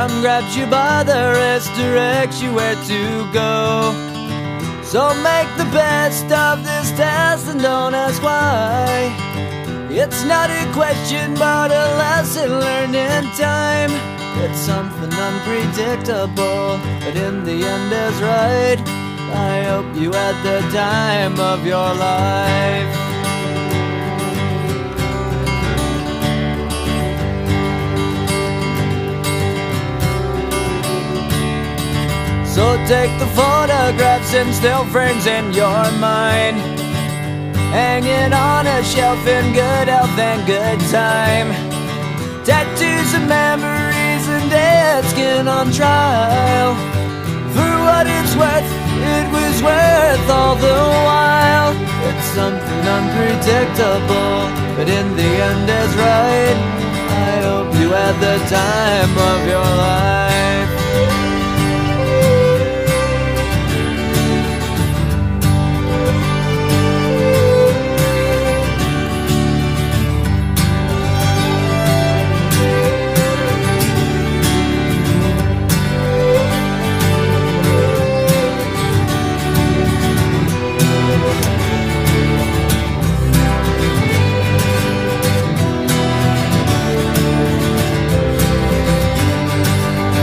Grabs you by the wrist, directs you where to go. So make the best of this test and don't ask why. It's not a question but a lesson learned in time. It's something unpredictable, but in the end is right. I hope you had the time of your life. So take the photographs and still frames in your mind, hanging on a shelf in good health and good time. Tattoos of memories and dead skin on trial. For what it's worth, it was worth all the while. It's something unpredictable, but in the end is right. I hope you had the time of your life.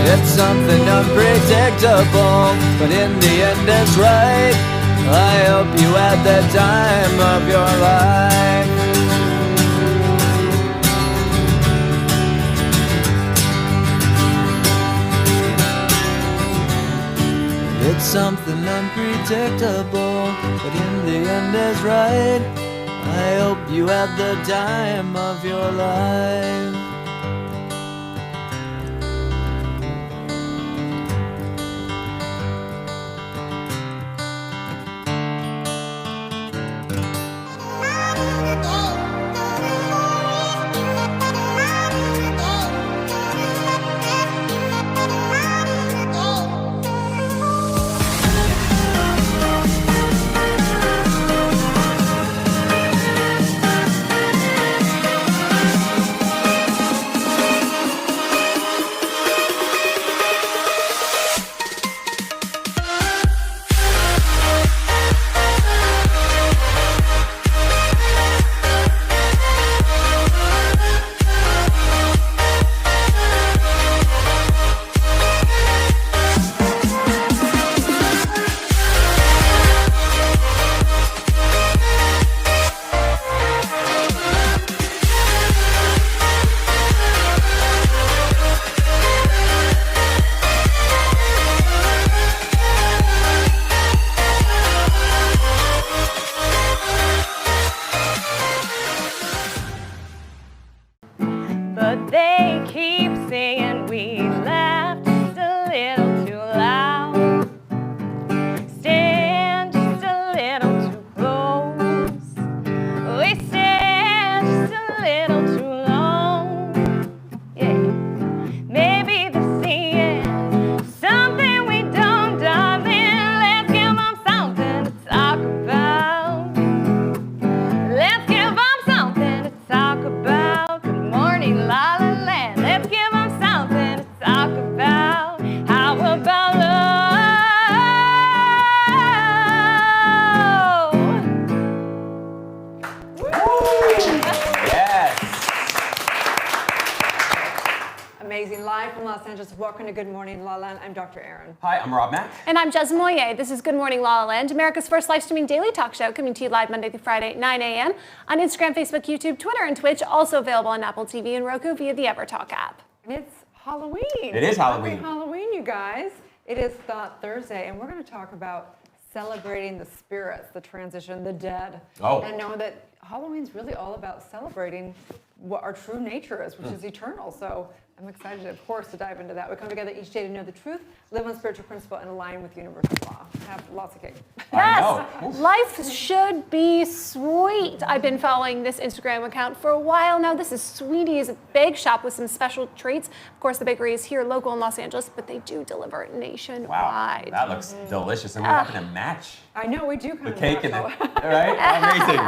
It's something unpredictable, but in the end it's right. I hope you had the time of your life. It's something unpredictable, but in the end is right. I hope you had the time of your life. But they keep saying we laughed just a little too loud, stand just a little too close, we stand just a little too long, yeah. Maybe they're seeing something we don't, darling. Let's give them something to talk about. Let's give them something to talk about. Good morning, LaLa Land. Let's give them something to talk about. How about love? Yes. Amazing. Live from Los Angeles. Welcome to Good Morning, LaLa. I'm Dr. Erin. Hi, I'm Rob Mack. And I'm Jez Moyer. This is Good Morning La La Land, America's first live streaming daily talk show, coming to you live Monday through Friday at 9 a.m. on Instagram, Facebook, YouTube, Twitter, and Twitch. Also available on Apple TV and Roku via the EverTalk app. And it's Halloween. It is Halloween. Happy Halloween, you guys. It is Thought Thursday, and we're going to talk about celebrating the spirits, the transition, the dead. Oh. And know that Halloween's really all about celebrating what our true nature is, which is eternal. So I'm excited, of course, to dive into that. We come together each day to know the truth, live on spiritual principle, and align with universal law. Have lots of cake. Yes, I know. life should be sweet. I've been following this Instagram account for a while now. This is Sweetie's Bake Shop with some special treats. Of course, the bakery is here local in Los Angeles, but they do deliver nationwide. Wow, that looks delicious. And we happen to match I know, we do kind the of cake and match. the, right? Amazing.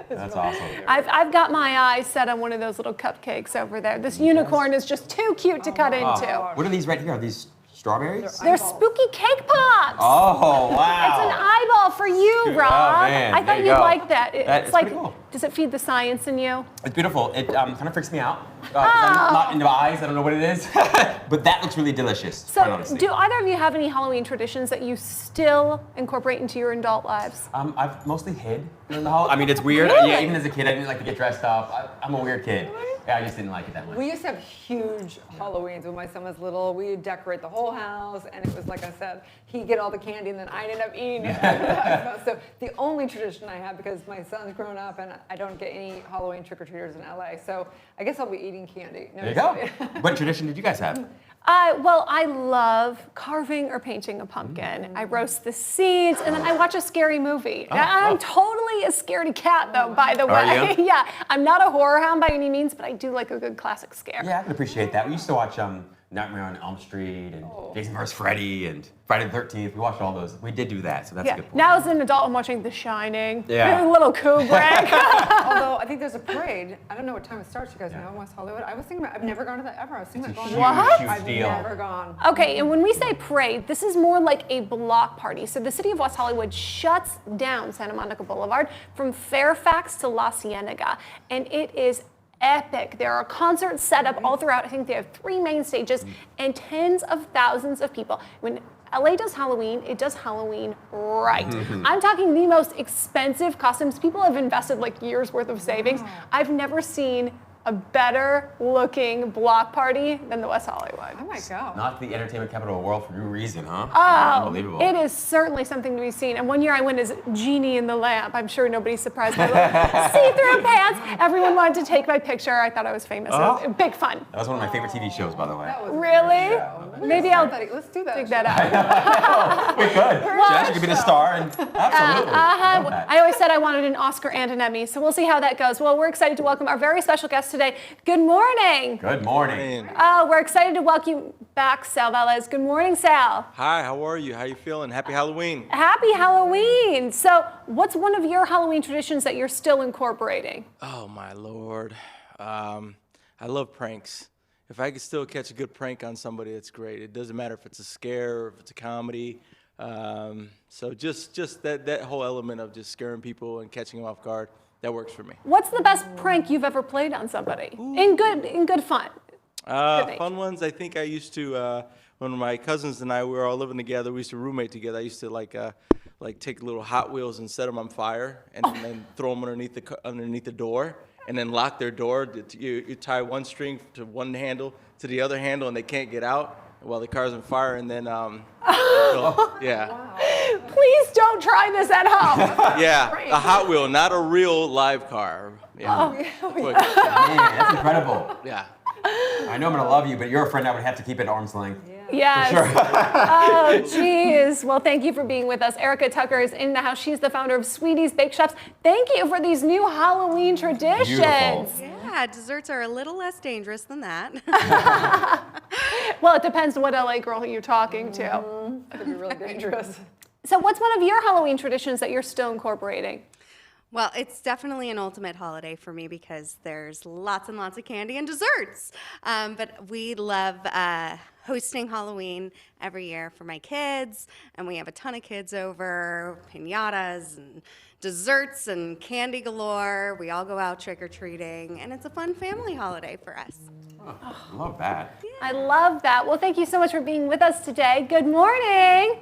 That's awesome. I've got my eyes set on one of those little cupcakes over there. This unicorn is just too cute to cut into. What are these right here? Are these strawberries? They're spooky cake pops. Oh, wow. It's an eyeball for you, Rob. man, I thought there you you'd go. like that. It's like, pretty cool. does it feed the science in you? It's beautiful. It kind of freaks me out. I'm not into eyes. I don't know what it is. But that looks really delicious, quite So, honestly. do either of you have any Halloween traditions that you still incorporate into your adult lives? I've mostly hid during the holiday. I mean, it's weird. Yeah, even as a kid, I didn't like to get dressed up. I'm a weird kid. Yeah, I just didn't like it that much. We used to have huge Halloweens when my son was little. We'd decorate the whole house, and it was like I said, he'd get all the candy, and then I'd end up eating it. So the only tradition I have, because my son's grown up, and I don't get any Halloween trick-or-treaters in LA, so I guess I'll be eating candy. No, There you go. What tradition did you guys have? Well, I love carving or painting a pumpkin. I roast the seeds, and then I watch a scary movie. I'm totally a scaredy cat, though, by the way. Are you? Yeah, I'm not a horror hound by any means, but I do like a good classic scare. Yeah, I can appreciate that. We used to watch Nightmare on Elm Street and Jason vs. Freddy and Friday the 13th. We watched all those. We did do that, so that's a good point. Now as an adult, I'm watching The Shining. Yeah. Little Kubrick. Although I think there's a parade. I don't know what time it starts. You guys know in West Hollywood. I was thinking about. I've never gone to that ever. I was thinking about going. What? Huge I've deal. never gone. Okay, and when we say parade, this is more like a block party. So the city of West Hollywood shuts down Santa Monica Boulevard from Fairfax to La Cienega, and it is epic. There are concerts set up all throughout. I think they have 3 main stages and tens of thousands of people. When LA does Halloween, it does Halloween right. I'm talking the most expensive costumes. People have invested like years worth of savings. I've never seen a better looking block party than the West Hollywood. I might go. Not the entertainment capital of the world for no reason, huh? Oh, Unbelievable. it is certainly something to be seen. And one year I went as Genie in the Lamp. I'm sure nobody's surprised by the see-through pants. Everyone wanted to take my picture. I thought I was famous. It was big fun. That was one of my favorite TV shows, by the way. That was Really? Maybe I'll Let's do that. take that out. We could. Jazz, you could be the star, and absolutely. Love that. I always said I wanted an Oscar and an Emmy, so we'll see how that goes. Well, we're excited to welcome our very special guest today. Good morning. Good morning. Oh, we're excited to welcome you back, Sal Velez. Good morning, Sal. Hi, how are you? How you feeling? Happy Halloween. Happy Halloween. So, what's one of your Halloween traditions that you're still incorporating? Oh my Lord. I love pranks. If I could still catch a good prank on somebody, it's great. It doesn't matter if it's a scare or if it's a comedy. So just that whole element of just scaring people and catching them off guard, that works for me. What's the best prank you've ever played on somebody? In good fun. Fun ones, I think I used to, when my cousins and I we were all living together, we used to roommate together. I used to like take little Hot Wheels and set them on fire and then throw them underneath the door and then lock their door. You tie one string to one handle to the other handle and they can't get out while the car's on fire and then, yeah. Please don't try this at home. Yeah, a Hot Wheel, not a real live car. Yeah. Man, that's incredible. Yeah. I know I'm going to love you, but you're a friend I would have to keep at arm's length. Yes. For sure. Oh, geez. Well, thank you for being with us. Erica Tucker is in the house. She's the founder of Sweetie's Bake Shops. Thank you for these new Halloween traditions. Beautiful. Yeah, desserts are a little less dangerous than that. Well, it depends what LA girl you're talking to. Could be really dangerous. So what's one of your Halloween traditions that you're still incorporating? Well, it's definitely an ultimate holiday for me because there's lots and lots of candy and desserts. But we love hosting Halloween every year for my kids, and we have a ton of kids over, piñatas and desserts and candy galore. We all go out trick-or-treating, and it's a fun family holiday for us. Oh, love that. I love that. Well, thank you so much for being with us today. Good morning.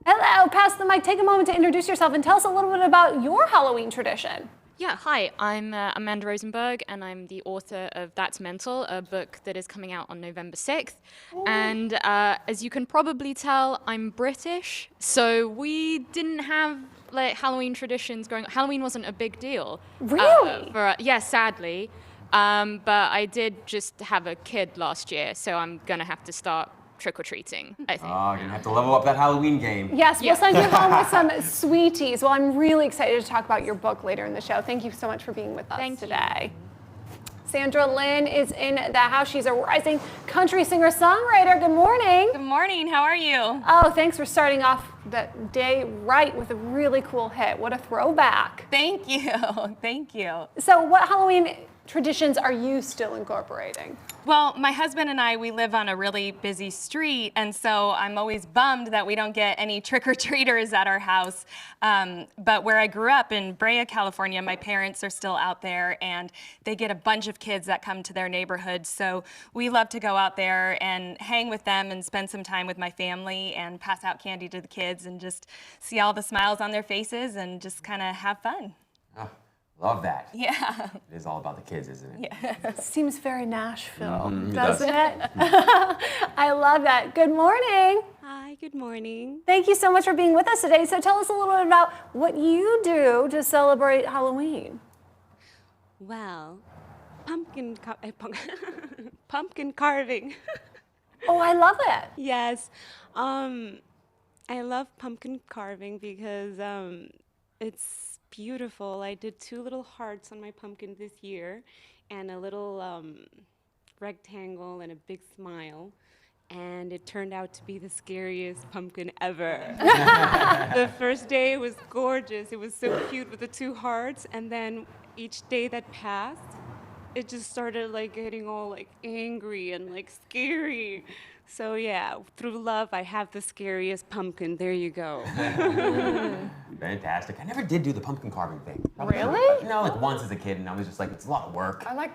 Hello, pass the mic. Take a moment to introduce yourself and tell us a little bit about your Halloween tradition. Yeah, hi, I'm Amanda Rosenberg, and I'm the author of That's Mental, a book that is coming out on November 6th. Ooh. And as you can probably tell, I'm British, so we didn't have like Halloween traditions growing up. Halloween wasn't a big deal. Really? Sadly. But I did just have a kid last year, so I'm gonna have to start trick-or-treating, I think. Oh, you're going to have to level up that Halloween game. Yes, we'll send you home with some sweeties. Well, I'm really excited to talk about your book later in the show. Thank you so much for being with us today. Sandra Lynn is in the house. She's a rising country singer-songwriter. Good morning. Good morning. How are you? Oh, thanks for starting off that day right with a really cool hit. What a throwback. Thank you. Thank you. So what Halloween traditions are you still incorporating? Well, my husband and I, we live on a really busy street, and so I'm always bummed that we don't get any trick-or-treaters at our house. But where I grew up in Brea, California, my parents are still out there, and they get a bunch of kids that come to their neighborhood. So we love to go out there and hang with them and spend some time with my family and pass out candy to the kids and just see all the smiles on their faces and just kind of have fun. Oh, love that. Yeah. It is all about the kids, isn't it? Yeah. Seems very Nashville, It doesn't does. it? I love that. Good morning. Hi, good morning. Thank you so much for being with us today. So tell us a little bit about what you do to celebrate Halloween. Well, pumpkin carving. Oh, I love it. Yes. I love pumpkin carving because it's beautiful. I did 2 little hearts on my pumpkin this year and a little rectangle and a big smile. And it turned out to be the scariest pumpkin ever. The first day was gorgeous. It was so cute with the 2 hearts. And then each day that passed, it just started like getting all like angry and like scary. So yeah, through love, I have the scariest pumpkin. There you go. Fantastic. I never did do the pumpkin carving thing. Really? No, like once as a kid, and I was just like, it's a lot of work. I like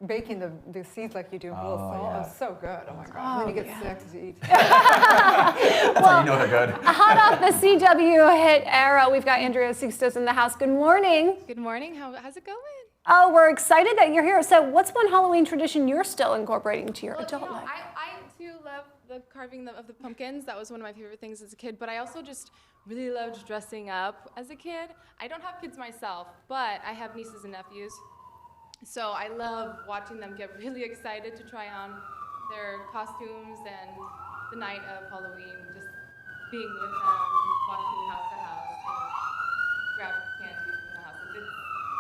baking the seeds like you do. A little salt. yeah. It's so good. Oh my God. When you get sick to eat. That's how you know they're good. Hot off the CW hit era, we've got Andrea Sixtos in the house. Good morning. Good morning. How's it going? Oh, we're excited that you're here. So what's one Halloween tradition you're still incorporating to your adult life? I too love the carving of the pumpkins. That was one of my favorite things as a kid, but I also just really loved dressing up as a kid. I don't have kids myself, but I have nieces and nephews. So I love watching them get really excited to try on their costumes and the night of Halloween, just being with them, walking house to house, and grab candy from the house.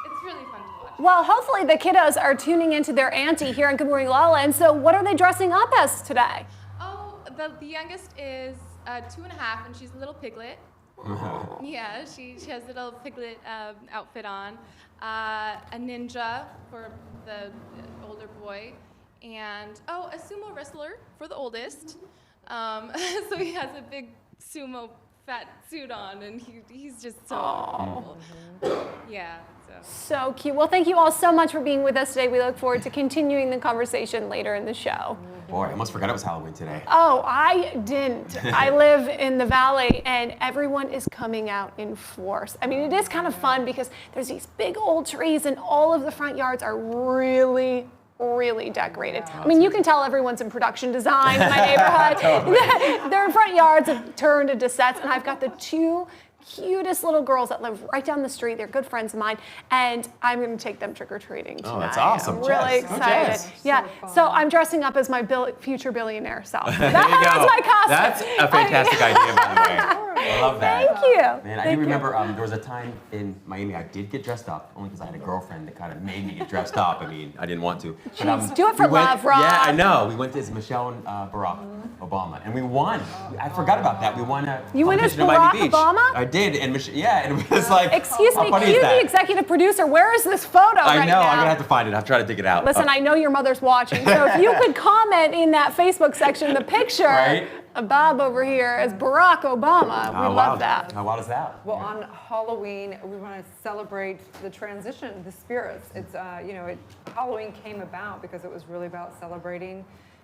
It's really fun to watch. Well, hopefully the kiddos are tuning into their auntie here on Good Morning LaLa. And so what are they dressing up as today? Oh, the youngest is 2.5, and she's a little piglet. Yeah, she has a little piglet outfit on. A ninja for the older boy. And, a sumo wrestler for the oldest. So he has a big sumo fat suit on, and he's just so cool. Yeah. So cute. Well, thank you all so much for being with us today. We look forward to continuing the conversation later in the show. Boy, I almost forgot it was Halloween today. Oh, I didn't. I live in the Valley, and everyone is coming out in force. I mean, it is kind of fun because there's these big old trees, and all of the front yards are really decorated. I mean, you can tell everyone's in production design in my neighborhood. Their front yards have turned into sets, and I've got the 2 cutest little girls that live right down the street. They're good friends of mine, and I'm going to take them trick-or-treating tonight. Oh, that's awesome. I'm really excited. Yeah, so I'm dressing up as my future billionaire self. That's my costume. That's a fantastic idea, by the way. I love that. Thank you. Man, I do remember there was a time in Miami I did get dressed up, only because I had a girlfriend that kind of made me get dressed up. I mean, I didn't want to. But, do it for love, Rob. Yeah, I know. We went as Michelle and Barack Obama, and we won. I forgot about that. We won a You went as competition in Miami Barack Beach. Obama? I did, and and it was like, Excuse me, how funny cue is that? the executive producer. Where is this photo I right know. now? I'm gonna have to find it. I'll try to dig it out. Listen, I know your mother's watching, so if you could comment in that Facebook section the picture Right. of Bob over here as Barack Obama. We love that. How wild is that? Well, on Halloween, we want to celebrate the transition, the spirits. It's, Halloween came about because it was really about celebrating,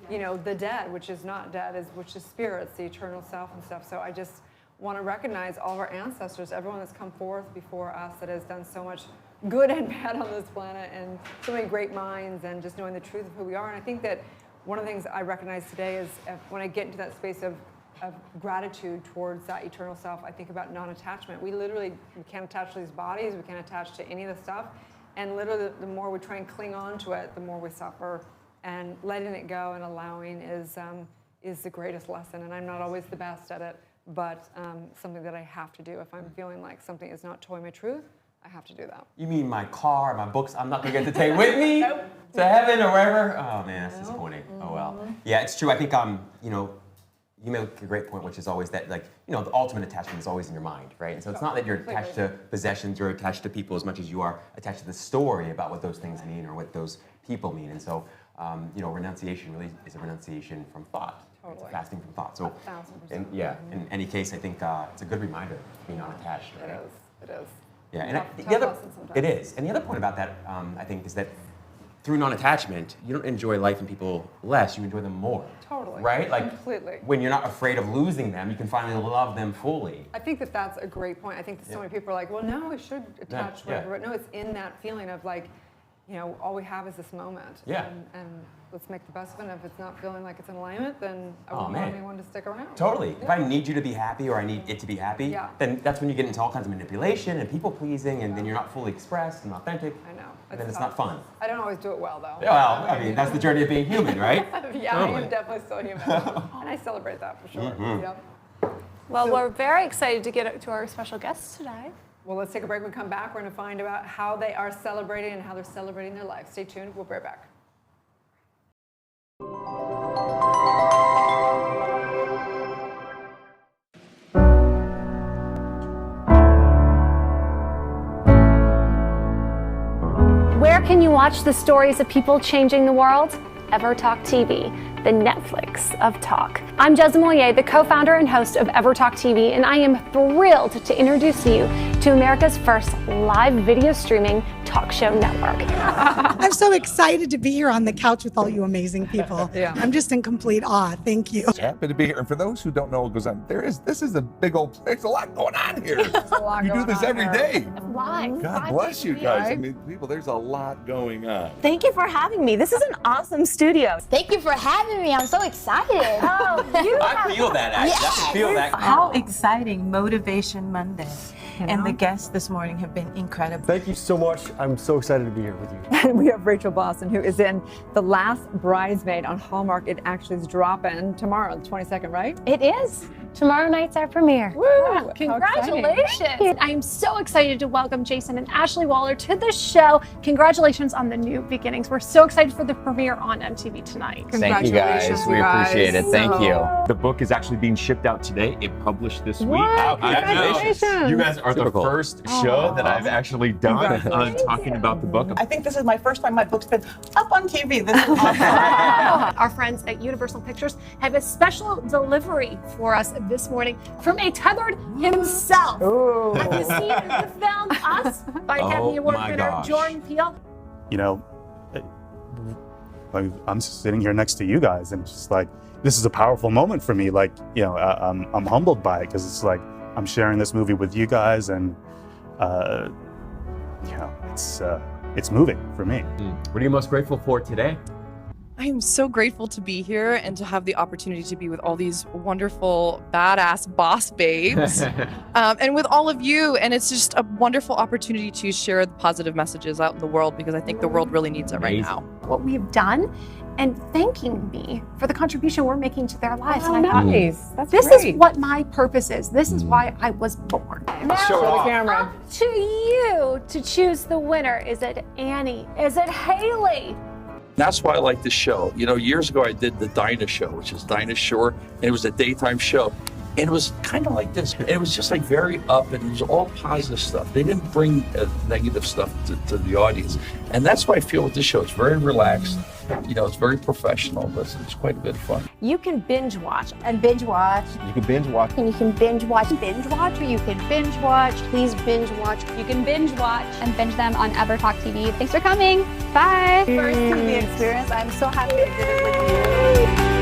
the dead, which is not dead, which is spirits, the eternal self and stuff. So I just want to recognize all of our ancestors, everyone that's come forth before us that has done so much good and bad on this planet, and so many great minds, and just knowing the truth of who we are. And I think that one of the things I recognize today is when I get into that space of gratitude towards that eternal self, I think about non-attachment. We can't attach to these bodies, we can't attach to any of the stuff, and literally the more we try and cling on to it, the more we suffer. And letting it go and allowing is the greatest lesson. And I'm not always the best at it, but something that I have to do. If I'm feeling like something is not totally my truth, I have to do that. You mean my car, my books, I'm not gonna get to take with me to heaven or wherever? Oh man, that's disappointing. Oh well. Yeah, it's true. I think you make a great point, which is always that, like, the ultimate attachment is always in your mind, right? And so it's not that you're attached to possessions or attached to people as much as you are attached to the story about what those things mean or what those people mean. And so, renunciation really is a renunciation from thought. Totally. It's a fasting from thought. So, 1000%. In any case, I think it's a good reminder to be non-attached. Right? It is. Yeah, and the other, it is. And the other point about that, I think, is that through non-attachment, you don't enjoy life and people less, you enjoy them more. Totally. Right? Like, completely. When you're not afraid of losing them, you can finally love them fully. I think that's a great point. I think that so many people are like, well, no, I should attach whatever. But no, it's in that feeling of like, all we have is this moment. Yeah. And let's make the best of it. And if it's not feeling like it's in alignment, then I wouldn't want anyone to stick around. Totally. Yeah. If I need you to be happy or I need it to be happy, then that's when you get into all kinds of manipulation and people pleasing, and then you're not fully expressed and authentic. I know. And then it's not fun. I don't always do it well, though. Yeah, well, I mean, that's the journey of being human, right? Yeah, totally. I am definitely still human. And I celebrate that for sure. Mm-hmm. Yep. Well, we're very excited to get to our special guests today. Well, let's take a break. When we come back, we're going to find out how they are celebrating and how they're celebrating their life. Stay tuned. We'll be right back. Where can you watch the stories of people changing the world? EverTalk TV, the Netflix of talk. I'm Jez Moyer, the co-founder and host of EverTalk TV, and I am thrilled to introduce you to America's first live video streaming talk show network. I'm so excited to be here on the couch with all you amazing people. Yeah. I'm just in complete awe. Thank you. Happy to be here. And for those who don't know what goes on, this is a big old, there's a lot going on here. You do this every day. Live. God bless you guys. I mean, people, there's a lot going on. Thank you for having me. This is an awesome studio. Thank you for having me. I'm so excited. I feel that, actually. I can feel that. How exciting Motivation Monday. And the guests this morning have been incredible. Thank you so much. I'm so excited to be here with you. And we have Rachel Boston, who is in The Last Bridesmaid on Hallmark. It actually is dropping tomorrow, the 22nd, right? It is. Tomorrow night's our premiere. Woo! Congratulations! I'm so excited to welcome Jason and Ashley Waller to the show. Congratulations on the new beginnings. We're so excited for the premiere on MTV tonight. Thank you guys. We appreciate it. Thank you. The book is actually being shipped out today. It published this week. Wow, congratulations. You guys are the first show that I've actually done talking about the book. I think this is my first time my book's been up on TV. This is awesome. Our friends at Universal Pictures have a special delivery for us this morning from a tethered himself. Have you seen the film Us by Academy Award winner Jordan Peele? You know, I'm sitting here next to you guys, and it's just like, this is a powerful moment for me. Like, I'm humbled by it because it's like I'm sharing this movie with you guys, and it's moving for me. What are you most grateful for today? I am so grateful to be here and to have the opportunity to be with all these wonderful, badass boss babes and with all of you. And it's just a wonderful opportunity to share the positive messages out in the world, because I think the world really needs it right now. What we've done and thanking me for the contribution we're making to their lives. Oh, and I thought, nice. That's this great. is what my purpose is. This is why I was born. Now, Show the camera. up to you to choose the winner. Is it Annie? Is it Haley? That's why I like this show. You know, years ago I did the Dinah Show, which is Dinah Shore, and it was a daytime show. And it was kind of like this. It was just like very up, and it was all positive stuff. They didn't bring negative stuff to the audience. And that's what I feel with this show. It's very relaxed. You know, it's very professional, but it's quite a bit of fun. You can binge watch and binge watch. You can binge watch. And you can binge watch. Binge watch, or you can binge watch. Please binge watch. You can binge watch and binge them on EverTalk TV. Thanks for coming. Bye. First TV experience. I'm so happy I did it with you.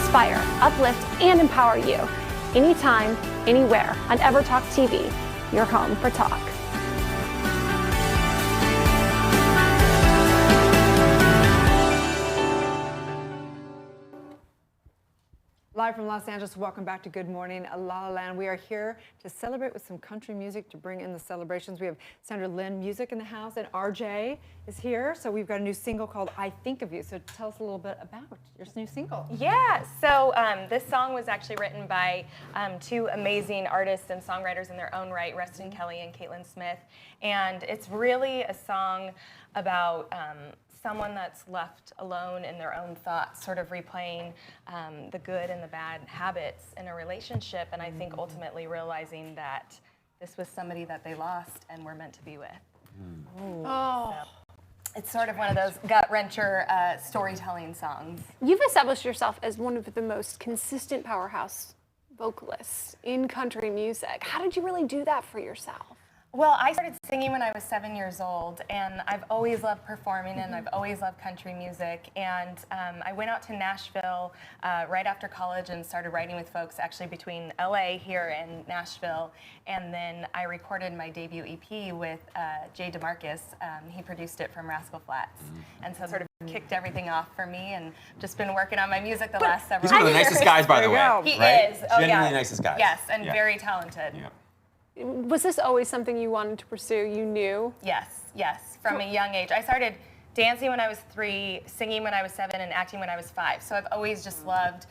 inspire, uplift, and empower you. Anytime, anywhere on EverTalk TV, your home for talk. Live from Los Angeles, welcome back to Good Morning, LaLa Land. We are here to celebrate with some country music to bring in the celebrations. We have Sandra Lynn Music in the house, and RJ is here. So we've got a new single called I Think of You. So tell us a little bit about your new single. Yeah, so this song was actually written by two amazing artists and songwriters in their own right, Rustin Kelly and Caitlin Smith. And it's really a song about someone that's left alone in their own thoughts, sort of replaying the good and the bad habits in a relationship, and I think ultimately realizing that this was somebody that they lost and were meant to be with. Oh. So it's sort of one of those gut-wrencher storytelling songs. You've established yourself as one of the most consistent powerhouse vocalists in country music. How did you really do that for yourself? Well, I started singing when I was 7 years old, and I've always loved performing, and I've always loved country music. And I went out to Nashville right after college and started writing with folks actually between LA here and Nashville. And then I recorded my debut EP with Jay DeMarcus. He produced it from Rascal Flatts. And so it sort of kicked everything off for me, and just been working on my music the last several years. He's one of the nicest guys, by the way. He right? is. Oh, Genuinely yeah. nicest guys. Yes, and very talented. Yeah. Was this always something you wanted to pursue? You knew? Yes, yes, from a young age. I started dancing when I was 3, singing when I was 7, and acting when I was 5. So I've always just loved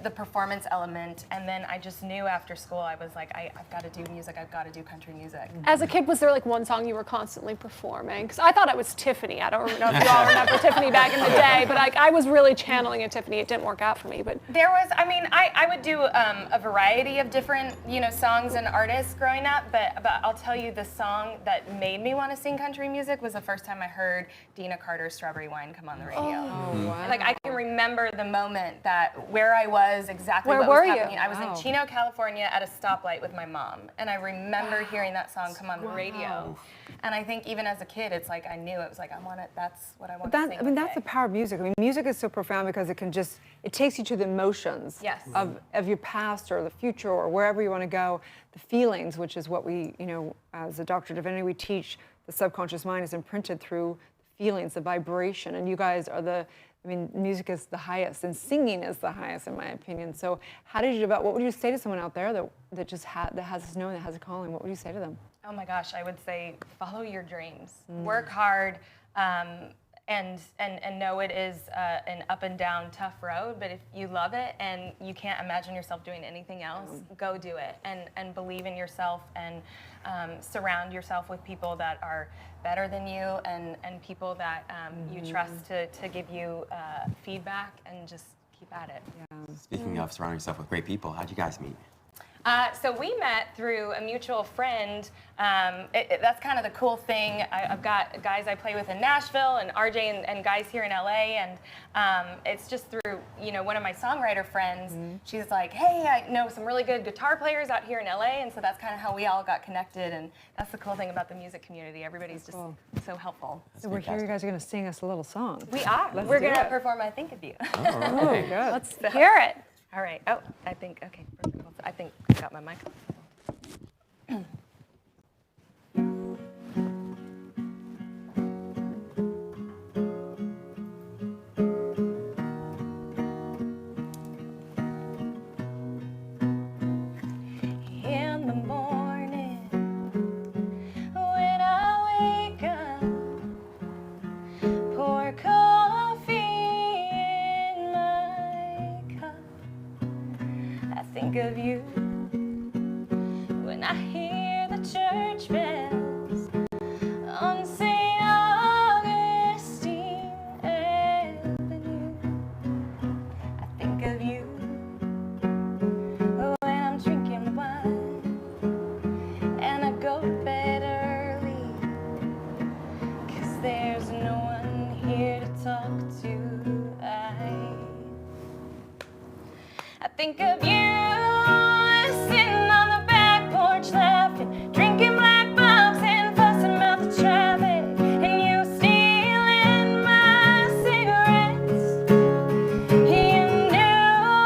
the performance element. And then I just knew after school, I was like, I've got to do music. I've got to do country music. As a kid, was there like one song you were constantly performing? Because I thought it was Tiffany. I don't know if you all remember Tiffany back in the day, but I was really channeling a Tiffany. It didn't work out for me, but there was, I mean, I would do a variety of different, songs and artists growing up, but I'll tell you, the song that made me want to sing country music was the first time I heard Dina Carter's Strawberry Wine come on the radio. Oh, wow. Like, I can remember the moment that where I was, exactly Where what were was you? happening. I was in Chino, California at a stoplight with my mom, and I remember hearing that song come on the radio. And I think even as a kid, it's like I knew it was like, I want it, that's what I want to sing. I mean, that's the power of music. I mean, music is so profound because it can just, it takes you to the emotions of your past or the future or wherever you want to go, the feelings, which is what we, as a Doctor of Divinity, we teach the subconscious mind is imprinted through the feelings, the vibration, and you guys are music is the highest, and singing is the highest, in my opinion. So, how did you develop? What would you say to someone out there that has this knowing, that has a calling? What would you say to them? Oh my gosh, I would say follow your dreams. Work hard, and know it is an up and down tough road, but if you love it and you can't imagine yourself doing anything else, go do it, and believe in yourself, and surround yourself with people that are better than you, and people that you trust to give you feedback, and just keep at it. Speaking of surrounding yourself with great people, how'd you guys meet? So we met through a mutual friend. That's kind of the cool thing. I've got guys I play with in Nashville, and RJ and guys here in LA, and it's just through one of my songwriter friends. She's like, hey, I know some really good guitar players out here in LA, and so that's kind of how we all got connected. And that's the cool thing about the music community. Everybody's just so helpful. So we're here. You guys are going to sing us a little song. We are. We're going to perform I Think of You. Oh, good. Let's hear it. All right. Oh, I think, okay, perfect. I think I got my mic on. In the morning, when I wake up, pour coffee in my cup. I think of you when I hear the church bells on St. Augustine Avenue. I think of you when I'm drinking wine and I go to bed early, 'cause there's no one here to talk to. I think of you sitting on the back porch laughing, drinking black box and fussing about the traffic, and you stealing my cigarettes. You knew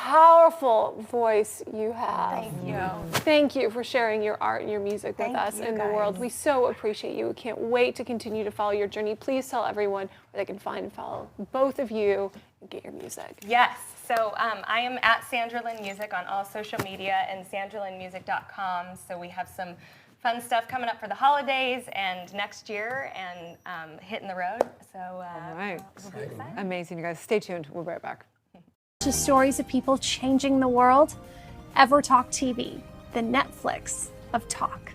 powerful voice you have. Thank you. Thank you for sharing your art and your music with Thank us you, in the world. guys. We so appreciate you. We can't wait to continue to follow your journey. Please tell everyone where they can find and follow both of you and get your music. Yes. So I am at Sandra Lynn Music on all social media and sandralynnmusic.com. So we have some fun stuff coming up for the holidays and next year and hitting the road. So All right. we'll be excited. Amazing, you guys. Stay tuned. We'll be right back. To stories of people changing the world, EverTalk TV, the Netflix of talk.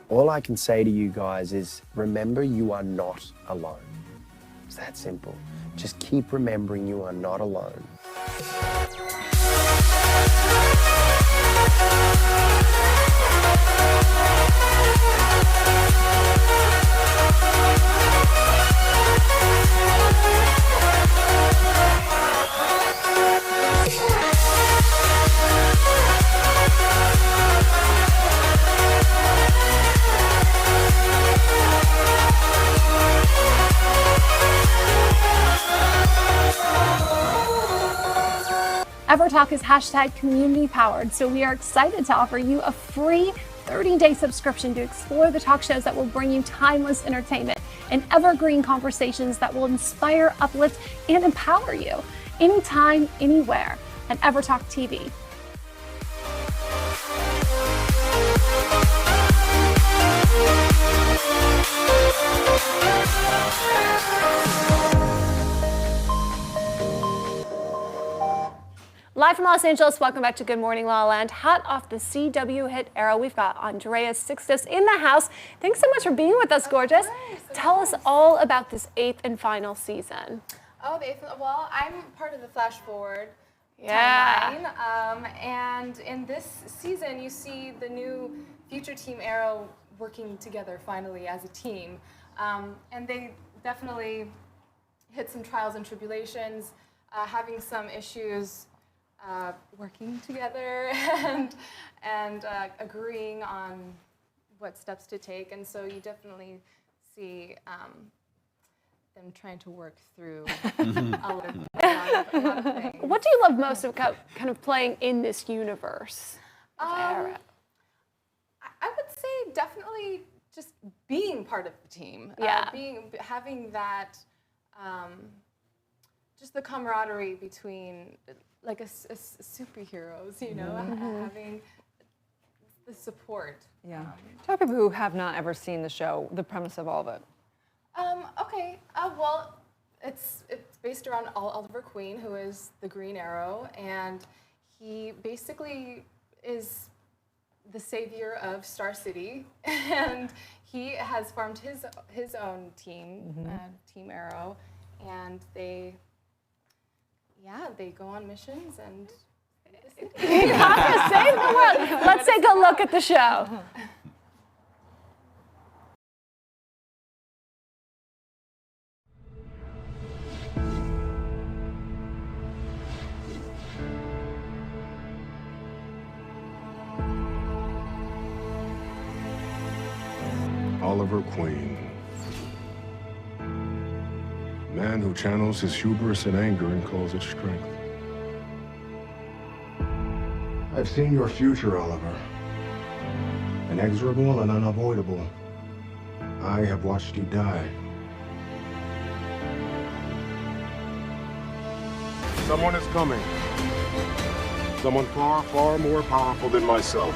All I can say to you guys is remember you are not alone. It's that simple. Just keep remembering you are not alone. EverTalk is hashtag community powered, so we are excited to offer you a free 30-day subscription to explore the talk shows that will bring you timeless entertainment and evergreen conversations that will inspire, uplift, and empower you anytime, anywhere at EverTalk TV. Live from Los Angeles, welcome back to Good Morning La La Land. Hot off the CW hit Arrow, we've got Andrea Sixtus in the house. Thanks so much for being with us, gorgeous. Tell us all about this 8th and final season. Oh, the 8th, well, I'm part of the Flash Forward Yeah. timeline. And in this season, you see the new future Team Arrow working together finally as a team. And they definitely hit some trials and tribulations, having some issues working together and agreeing on what steps to take. And so you definitely see them trying to work through a lot of things. What do you love most of kind of playing in this universe of Arrow? I would say definitely just being part of the team. Yeah. Having that, just the camaraderie between like a superheroes, you know, having the support. Yeah. Tell people who have not ever seen the show, the premise of all of it. Okay. Well, it's based around Oliver Queen, who is the Green Arrow, and he basically is the savior of Star City, and he has formed his own team, Team Arrow, and they go on missions and You have to save the world. Let's take a look at the show. Oliver Queen. Man who channels his hubris and anger and calls it strength. I've seen your future, Oliver. Inexorable and unavoidable. I have watched you die. Someone is coming. Someone far, far more powerful than myself.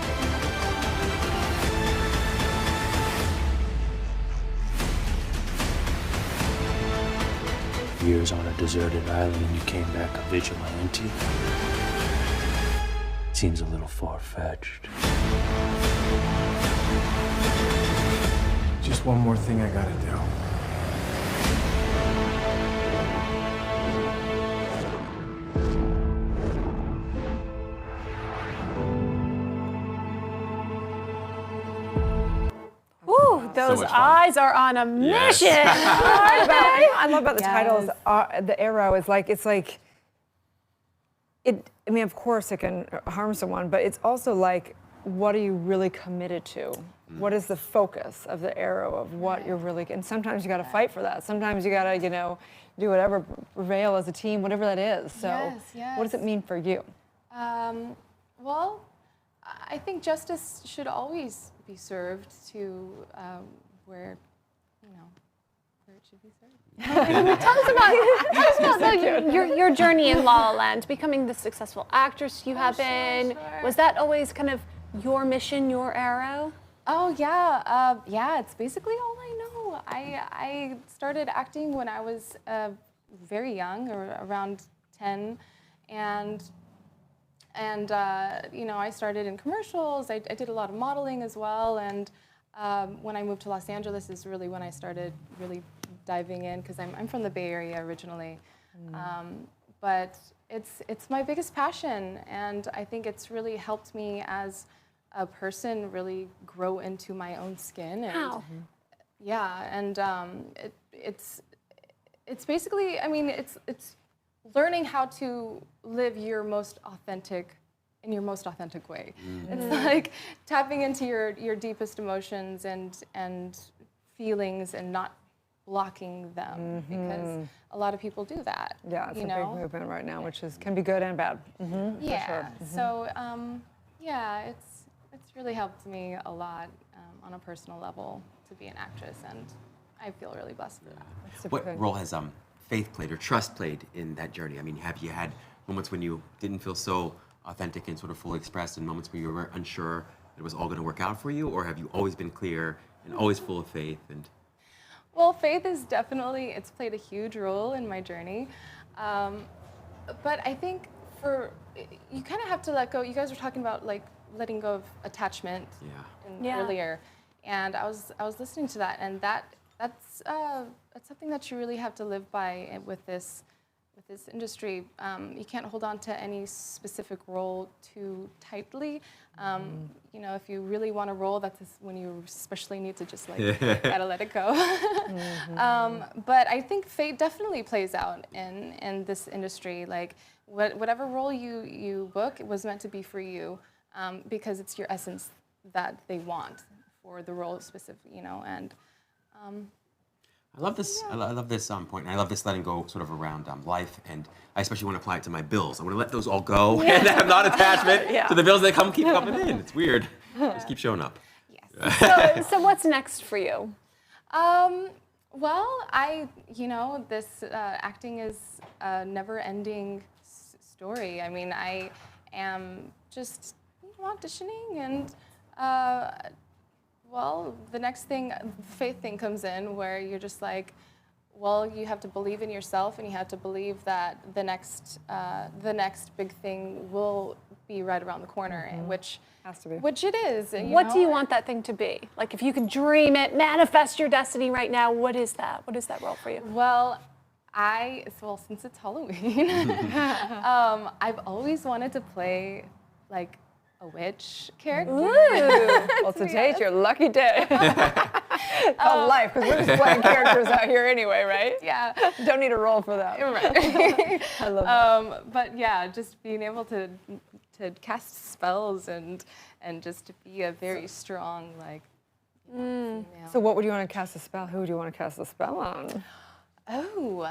Years on a deserted island and you came back a vigilante? Seems a little far-fetched. Just one more thing I gotta do. Ooh, those eyes are on a mission. I love about the titles. The Arrow is like it's like it. I mean, of course it can harm someone, but it's also like, what are you really committed to? What is the focus of the arrow of what you're really, and sometimes you got to fight for that. Sometimes you got to, you know, do whatever, prevail as a team, whatever that is. So what does it mean for you? Well, I think justice should always be served to where, you know, where it should be served. Tell us about your journey in La La Land, becoming the successful actress you have been. Sure. Was that always kind of your mission, your arrow? Oh yeah, yeah. It's basically all I know. I started acting when I was very young, or around 10, and you know, I started in commercials. I did a lot of modeling as well, and when I moved to Los Angeles is really when I started really diving in, because I'm from the Bay Area originally. But it's my biggest passion, and I think it's really helped me as a person really grow into my own skin. And, How? Yeah, and it's basically, I mean, it's learning how to live your most authentic, in your most authentic way. It's like tapping into your deepest emotions and feelings and not blocking them, because a lot of people do that. Yeah, it's you a know? big movement right now, which can be good and bad. Yeah. For sure. So yeah, it's really helped me a lot on a personal level to be an actress, and I feel really blessed for that. What role has faith played or trust played in that journey? I mean, have you had moments when you didn't feel so authentic and sort of fully expressed, and moments where you were unsure that it was all going to work out for you, or have you always been clear and always full of faith? And Well, faith is definitely, it's played a huge role in my journey. But I think you kind of have to let go. You guys were talking about like letting go of attachment earlier. And I was listening to that, and that's something that you really have to live by with this industry. You can't hold on to any specific role too tightly. You know, if you really want a role, that's when you especially need to just like gotta let it go. But I think fate definitely plays out in this industry. Like whatever role you book, it was meant to be for you, because it's your essence that they want for the role specific. You know, and. I love this. I love this point, and I love this letting go sort of around life, and I especially want to apply it to my bills. I want to let those all go and have not attachment to the bills that keep coming in. It's weird. Just keep showing up. Yes. So what's next for you? Well, you know, this acting is a never-ending story. I mean, I am just auditioning, and well, the next thing, the faith thing comes in, where you're just like, well, you have to believe in yourself, and you have to believe that the next big thing will be right around the corner, and which has to be. Which it is. What do you want that thing to be? Like, if you could dream it, manifest your destiny right now, what is that? What is that role for you? Well, since it's Halloween, I've always wanted to play like a witch character. Ooh. Well, today's your lucky day. Called life, because we're just playing characters out here anyway, right? Yeah. Don't need a role for that. Right. I love that. But yeah, just being able to cast spells and just to be a very strong, like, female. So what would you want to cast a spell? Who would you want to cast a spell on? Oh,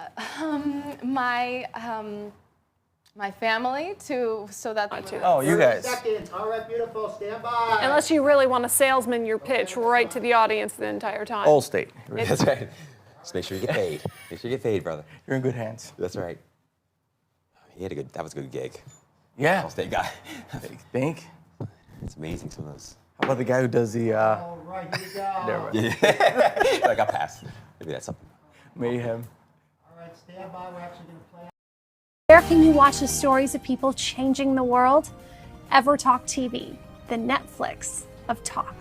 my family so that Oh, you guys. Seconds. All right, beautiful. Stand by. Unless you really want to salesman your pitch right to the audience the entire time. Allstate. That's right. Just make sure you get paid. Make sure you get paid, brother. You're in good hands. That's right. That was a good gig. Yeah. Allstate guy. You think? It's amazing, some of those. How about the guy who does the All right, here we go. Never mind. Yeah. I got passed. Maybe that's something. Mayhem. All right, stand by. We're actually going to play. Where can you watch the stories of people changing the world? EverTalk TV, the Netflix of talk.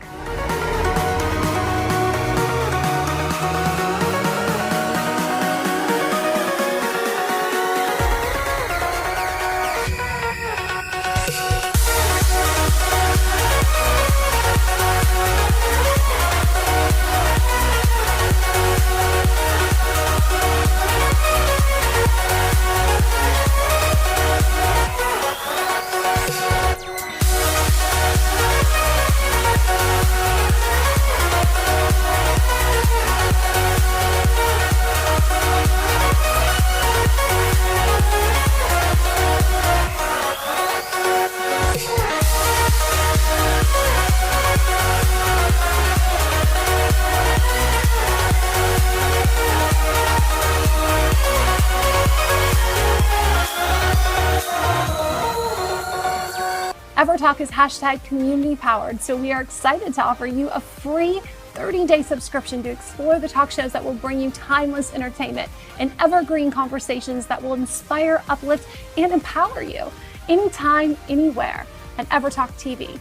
EverTalk is hashtag community powered, so we are excited to offer you a free 30-day subscription to explore the talk shows that will bring you timeless entertainment and evergreen conversations that will inspire, uplift, and empower you anytime, anywhere at EverTalk TV.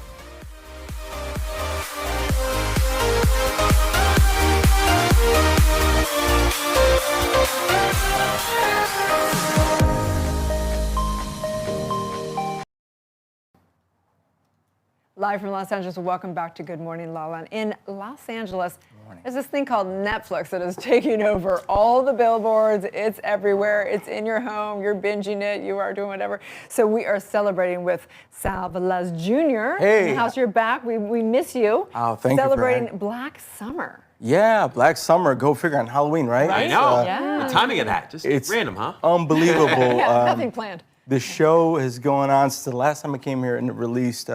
Live from Los Angeles, welcome back to Good Morning LaLa. In Los Angeles, there's this thing called Netflix that is taking over all the billboards. It's everywhere. It's in your home. You're binging it. You are doing whatever. So we are celebrating with Sal Velez Jr. Hey. How's your back? We miss you. Oh, thank you for Celebrating having- Black Summer. Yeah, Black Summer. Go figure on Halloween, right? I know. Yeah. The timing of that, just It's random, huh? Unbelievable. Yeah, nothing planned. The show is going on since the last time I came here and it released.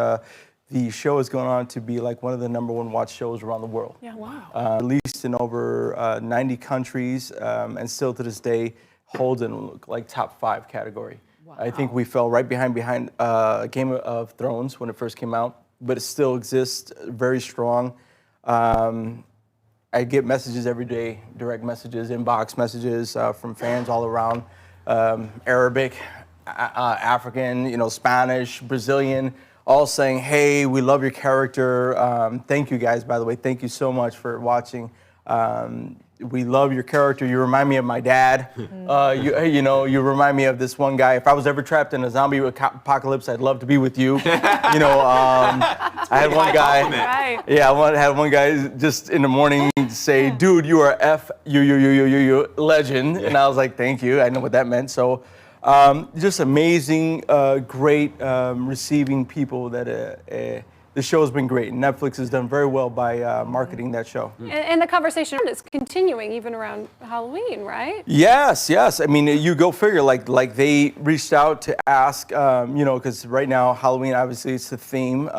The show is going on to be like one of the #1 watched shows around the world. Yeah, wow. Released in over 90 countries and still to this day holds in like top 5 category. Wow. I think we fell right behind Game of Thrones when it first came out, but it still exists very strong. I get messages every day, direct messages, inbox messages from fans all around, Arabic, African, Spanish, Brazilian, all saying, hey, we love your character. Thank you guys, by the way. Thank you so much for watching. We love your character. You remind me of my dad. You remind me of this one guy. If I was ever trapped in a zombie apocalypse, I'd love to be with you. I had one guy. Yeah, I had one guy just in the morning say, dude, you are you legend. And I was like, thank you. I know what that meant. So just amazing, great receiving people that the show has been great. Netflix has done very well by marketing that show. And the conversation is continuing even around Halloween, right? Yes. I mean, you go figure. Like they reached out to ask, because right now Halloween obviously it's the theme,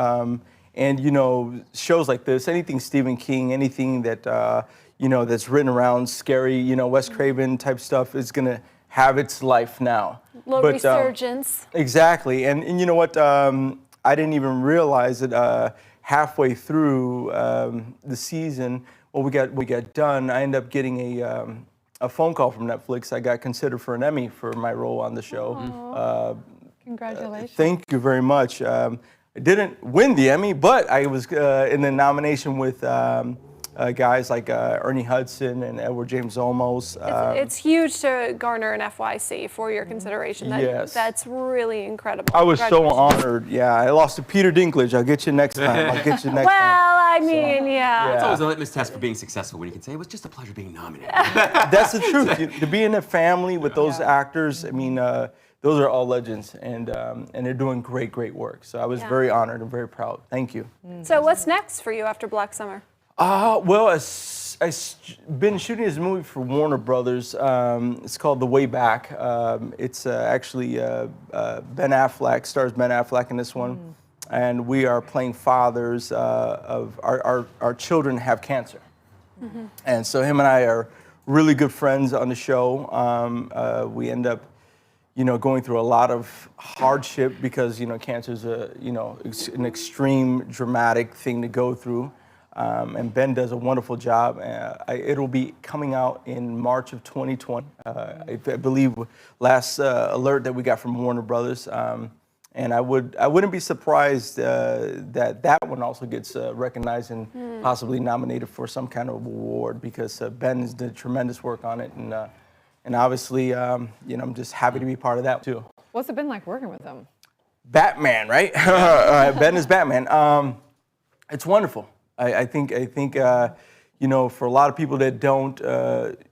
and shows like this, anything Stephen King, anything that that's written around scary, Wes Craven type stuff is gonna have its life now. Little resurgence. Exactly, and you know what? I didn't even realize that halfway through the season, we got done. I ended up getting a phone call from Netflix. I got considered for an Emmy for my role on the show. Congratulations. Thank you very much. I didn't win the Emmy, but I was in the nomination with guys like Ernie Hudson and Edward James Olmos. It's huge to garner an FYC for your consideration. Yes. That's really incredible. I was so honored. Yeah, I lost to Peter Dinklage. I'll get you next time. Well, I mean, yeah. It's always a litmus test for being successful when you can say it was just a pleasure being nominated. That's the truth. To be in a family with those actors, I mean, those are all legends, and they're doing great work. So I was very honored and very proud. Thank you. So what's next for you after Black Summer? Well, I've been shooting this movie for Warner Brothers. It's called The Way Back. It's actually Ben Affleck, stars Ben Affleck in this one. And we are playing fathers of our children have cancer. And so him and I are really good friends on the show. We end up, going through a lot of hardship because, cancer is an extreme, dramatic thing to go through. And Ben does a wonderful job. It'll be coming out in March of 2020. I believe last alert that we got from Warner Brothers. And I wouldn't be surprised that one also gets recognized and possibly nominated for some kind of award because Ben has done tremendous work on it. And obviously, I'm just happy to be part of that too. What's it been like working with him? Batman, right? Ben is Batman. It's wonderful. I think for a lot of people that don't,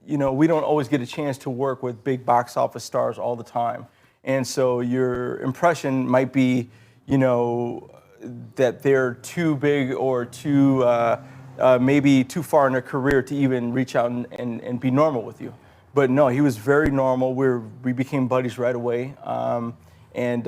we don't always get a chance to work with big box office stars all the time. And so your impression might be, that they're too big or too, maybe too far in their career to even reach out and be normal with you. But no, he was very normal. We became buddies right away. That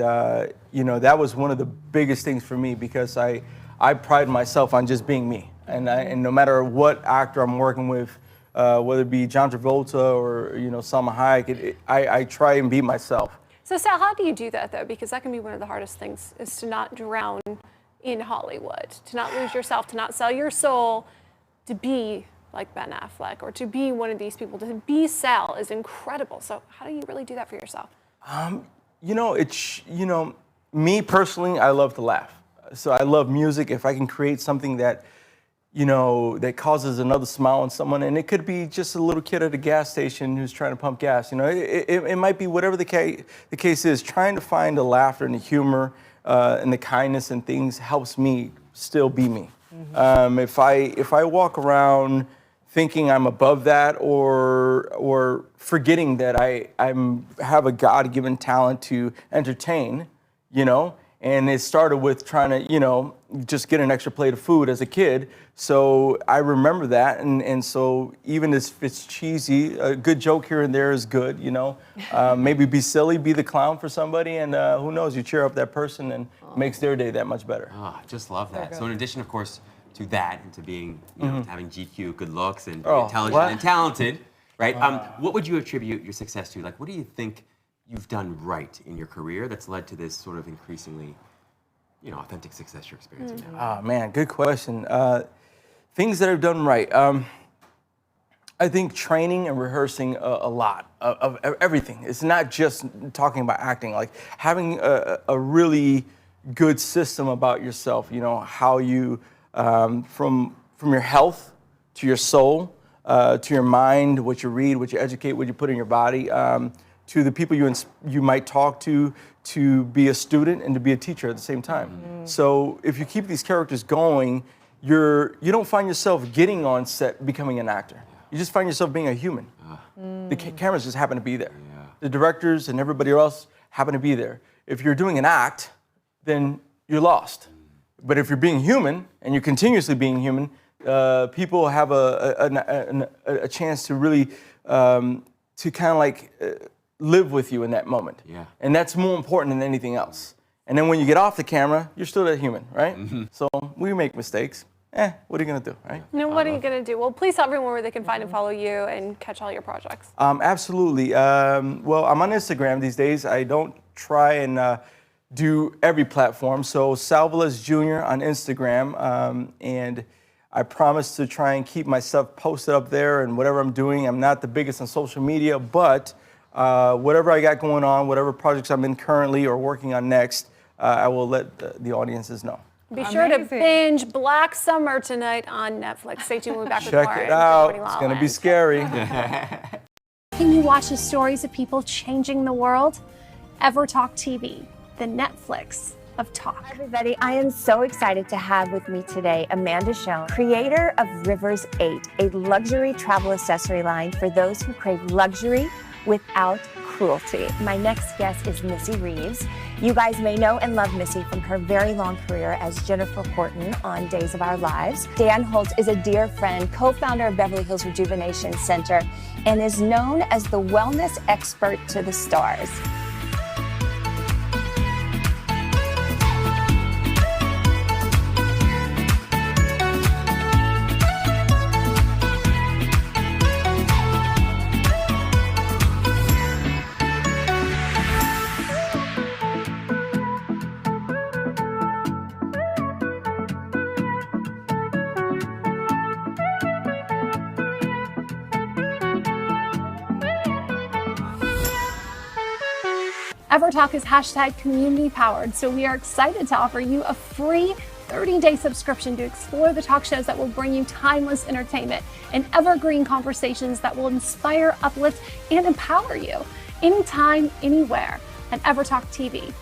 was one of the biggest things for me because I pride myself on just being me. And no matter what actor I'm working with, whether it be John Travolta or, Salma Hayek, I try and be myself. So Sal, how do you do that though? Because that can be one of the hardest things, is to not drown in Hollywood, to not lose yourself, to not sell your soul, to be like Ben Affleck, or to be one of these people. To be Sal is incredible. So how do you really do that for yourself? Me personally, I love to laugh. So I love music. If I can create something that, that causes another smile on someone, and it could be just a little kid at a gas station who's trying to pump gas. It might be whatever the case is. Trying to find the laughter and the humor and the kindness and things helps me still be me. If I walk around thinking I'm above that, or forgetting that I have a God-given talent to entertain, and it started with trying to, just get an extra plate of food as a kid. So I remember that, and so even if it's cheesy, a good joke here and there is good, Maybe be silly, be the clown for somebody, and who knows, you cheer up that person and makes their day that much better. Just love that. So in addition, of course, to that, and to being, to having GQ, good looks, and Oh, intelligent what? and talented, right? What would you attribute your success to? Like, what do you think you've done right in your career that's led to this sort of increasingly, authentic success you're experiencing now? Oh man, good question. Things that I've done right. I think training and rehearsing a lot of everything. It's not just talking about acting. Like having a really good system about yourself. How you from your health to your soul to your mind, what you read, what you educate, what you put in your body, to the people you might talk to be a student and to be a teacher at the same time. So if you keep these characters going, you don't find yourself getting on set becoming an actor. You just find yourself being a human. The cameras just happen to be there. The directors and everybody else happen to be there. If you're doing an act, then you're lost. But if you're being human and you're continuously being human, people have a chance to really to kind of like live with you in that moment. And that's more important than anything else. And then when you get off the camera, you're still that human, right? So we make mistakes. What are you gonna do, right? What are you gonna do? Well, please tell everyone where they can find and follow you and catch all your projects. Absolutely. Well, I'm on Instagram these days. I don't try and do every platform. So Salvalas Jr. on Instagram, and I promise to try and keep myself posted up there and whatever I'm doing. I'm not the biggest on social media, but whatever I got going on, whatever projects I'm in currently or working on next, I will let the audiences know. Be sure to binge Black Summer tonight on Netflix. Stay tuned. We'll be back with more. Check it out. It's going to be scary. Can you watch the stories of people changing the world? EverTalk TV, the Netflix of talk. Hi everybody, I am so excited to have with me today Amanda Show, creator of Rivers 8, a luxury travel accessory line for those who crave luxury without cruelty. My next guest is Missy Reeves. You guys may know and love Missy from her very long career as Jennifer Horton on Days of Our Lives. Dan Holtz is a dear friend, co-founder of Beverly Hills Rejuvenation Center, and is known as the wellness expert to the stars. EverTalk is hashtag community powered, so we are excited to offer you a free 30-day subscription to explore the talk shows that will bring you timeless entertainment and evergreen conversations that will inspire, uplift, and empower you anytime, anywhere on EverTalk TV.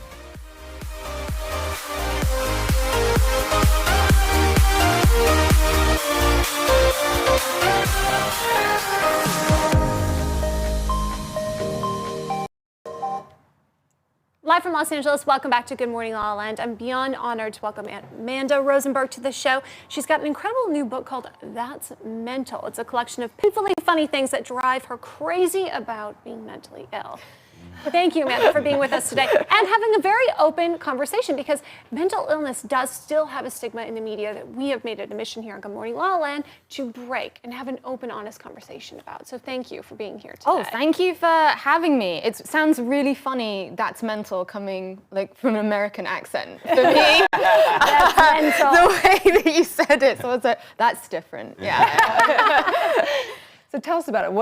Live from Los Angeles, welcome back to Good Morning La La Land. I'm beyond honored to welcome Amanda Rosenberg to the show. She's got an incredible new book called That's Mental. It's a collection of painfully funny things that drive her crazy about being mentally ill. Well, thank you, Amanda, for being with us today and having a very open conversation, because mental illness does still have a stigma in the media that we have made it a mission here on Good Morning LaLa to break and have an open, honest conversation about. So thank you for being here today. Oh, thank you for having me. It sounds really funny, that's mental, coming like from an American accent. For me, that's mental. The way that you said it, so I was like, that's different. Yeah. So tell us about it.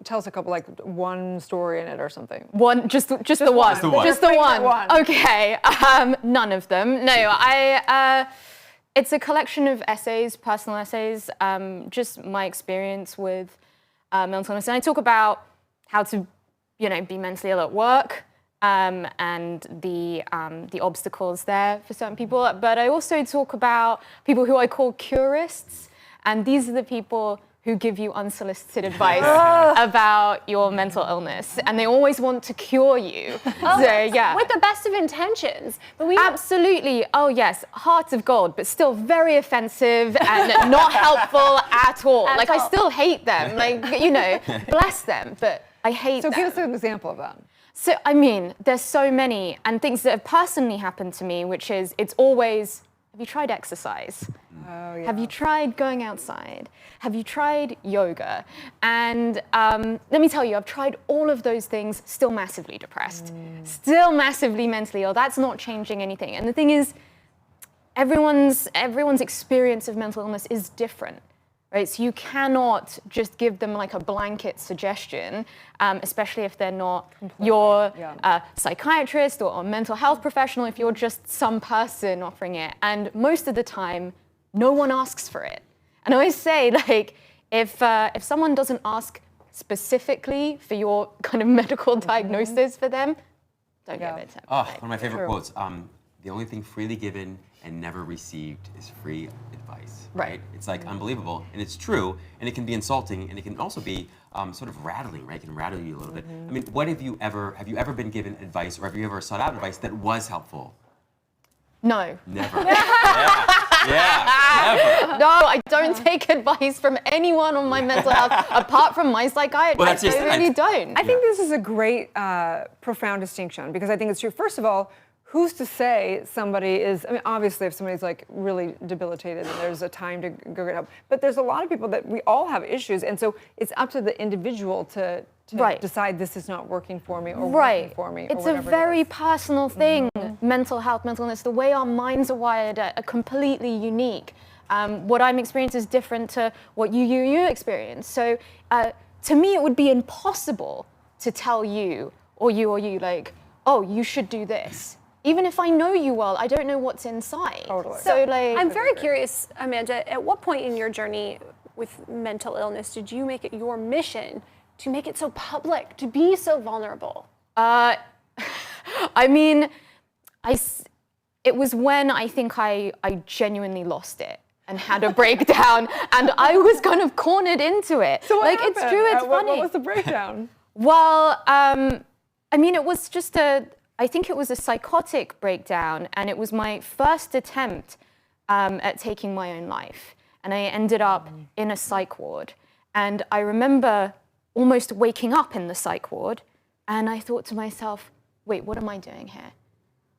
Tell us a couple, like one story in it or something. One, just the one. Just the one. Okay. None of them. No, it's a collection of essays, personal essays, just my experience with mental illness. And I talk about how to, be mentally ill at work, and the obstacles there for certain people. But I also talk about people who I call curists, and these are the people who give you unsolicited advice about your mental illness, and they always want to cure you. So, yeah. With the best of intentions. But Absolutely. Oh yes, hearts of gold, but still very offensive and not helpful at all. I still hate them. Bless them, but I hate them. So give us an example of that. So, there's so many, and things that have personally happened to me, which is, it's always, have you tried exercise? Oh, yeah. Have you tried going outside? Have you tried yoga? And let me tell you, I've tried all of those things, still massively depressed, still massively mentally ill. That's not changing anything. And the thing is, everyone's experience of mental illness is different, right? So you cannot just give them like a blanket suggestion, especially if they're not your psychiatrist or mental health professional, if you're just some person offering it. And most of the time, no one asks for it. And I always say, if someone doesn't ask specifically for your kind of medical diagnosis for them, don't give it to them. Oh, one of my favorite quotes. The only thing freely given and never received is free advice. Right? It's unbelievable, and it's true, and it can be insulting, and it can also be sort of rattling, right? It can rattle you a little bit. What have you ever been given advice, or have you ever sought out advice that was helpful? No. Never. Never. No, I don't take advice from anyone on my mental health apart from my psychiatrist. I really don't. I think this is a great, profound distinction, because I think it's true. First of all, who's to say somebody is, obviously if somebody's really debilitated and there's a time to go get help, but there's a lot of people that we all have issues, and so it's up to the individual to decide this is not working for me or working for me. It's a very personal thing, mental health, mental illness. The way our minds are wired are completely unique. What I'm experiencing is different to what you experience. So to me, it would be impossible to tell you, oh, you should do this. Even if I know you well, I don't know what's inside. Totally. So I'm very curious, Amanda, at what point in your journey with mental illness did you make it your mission to make it so public, to be so vulnerable? It was when I think I genuinely lost it and had a breakdown, and I was kind of cornered into it. So what happened? It's true, it's funny. What was the breakdown? Well, it was just I think it was a psychotic breakdown, and it was my first attempt at taking my own life. And I ended up in a psych ward. And I remember almost waking up in the psych ward, and I thought to myself, wait, what am I doing here?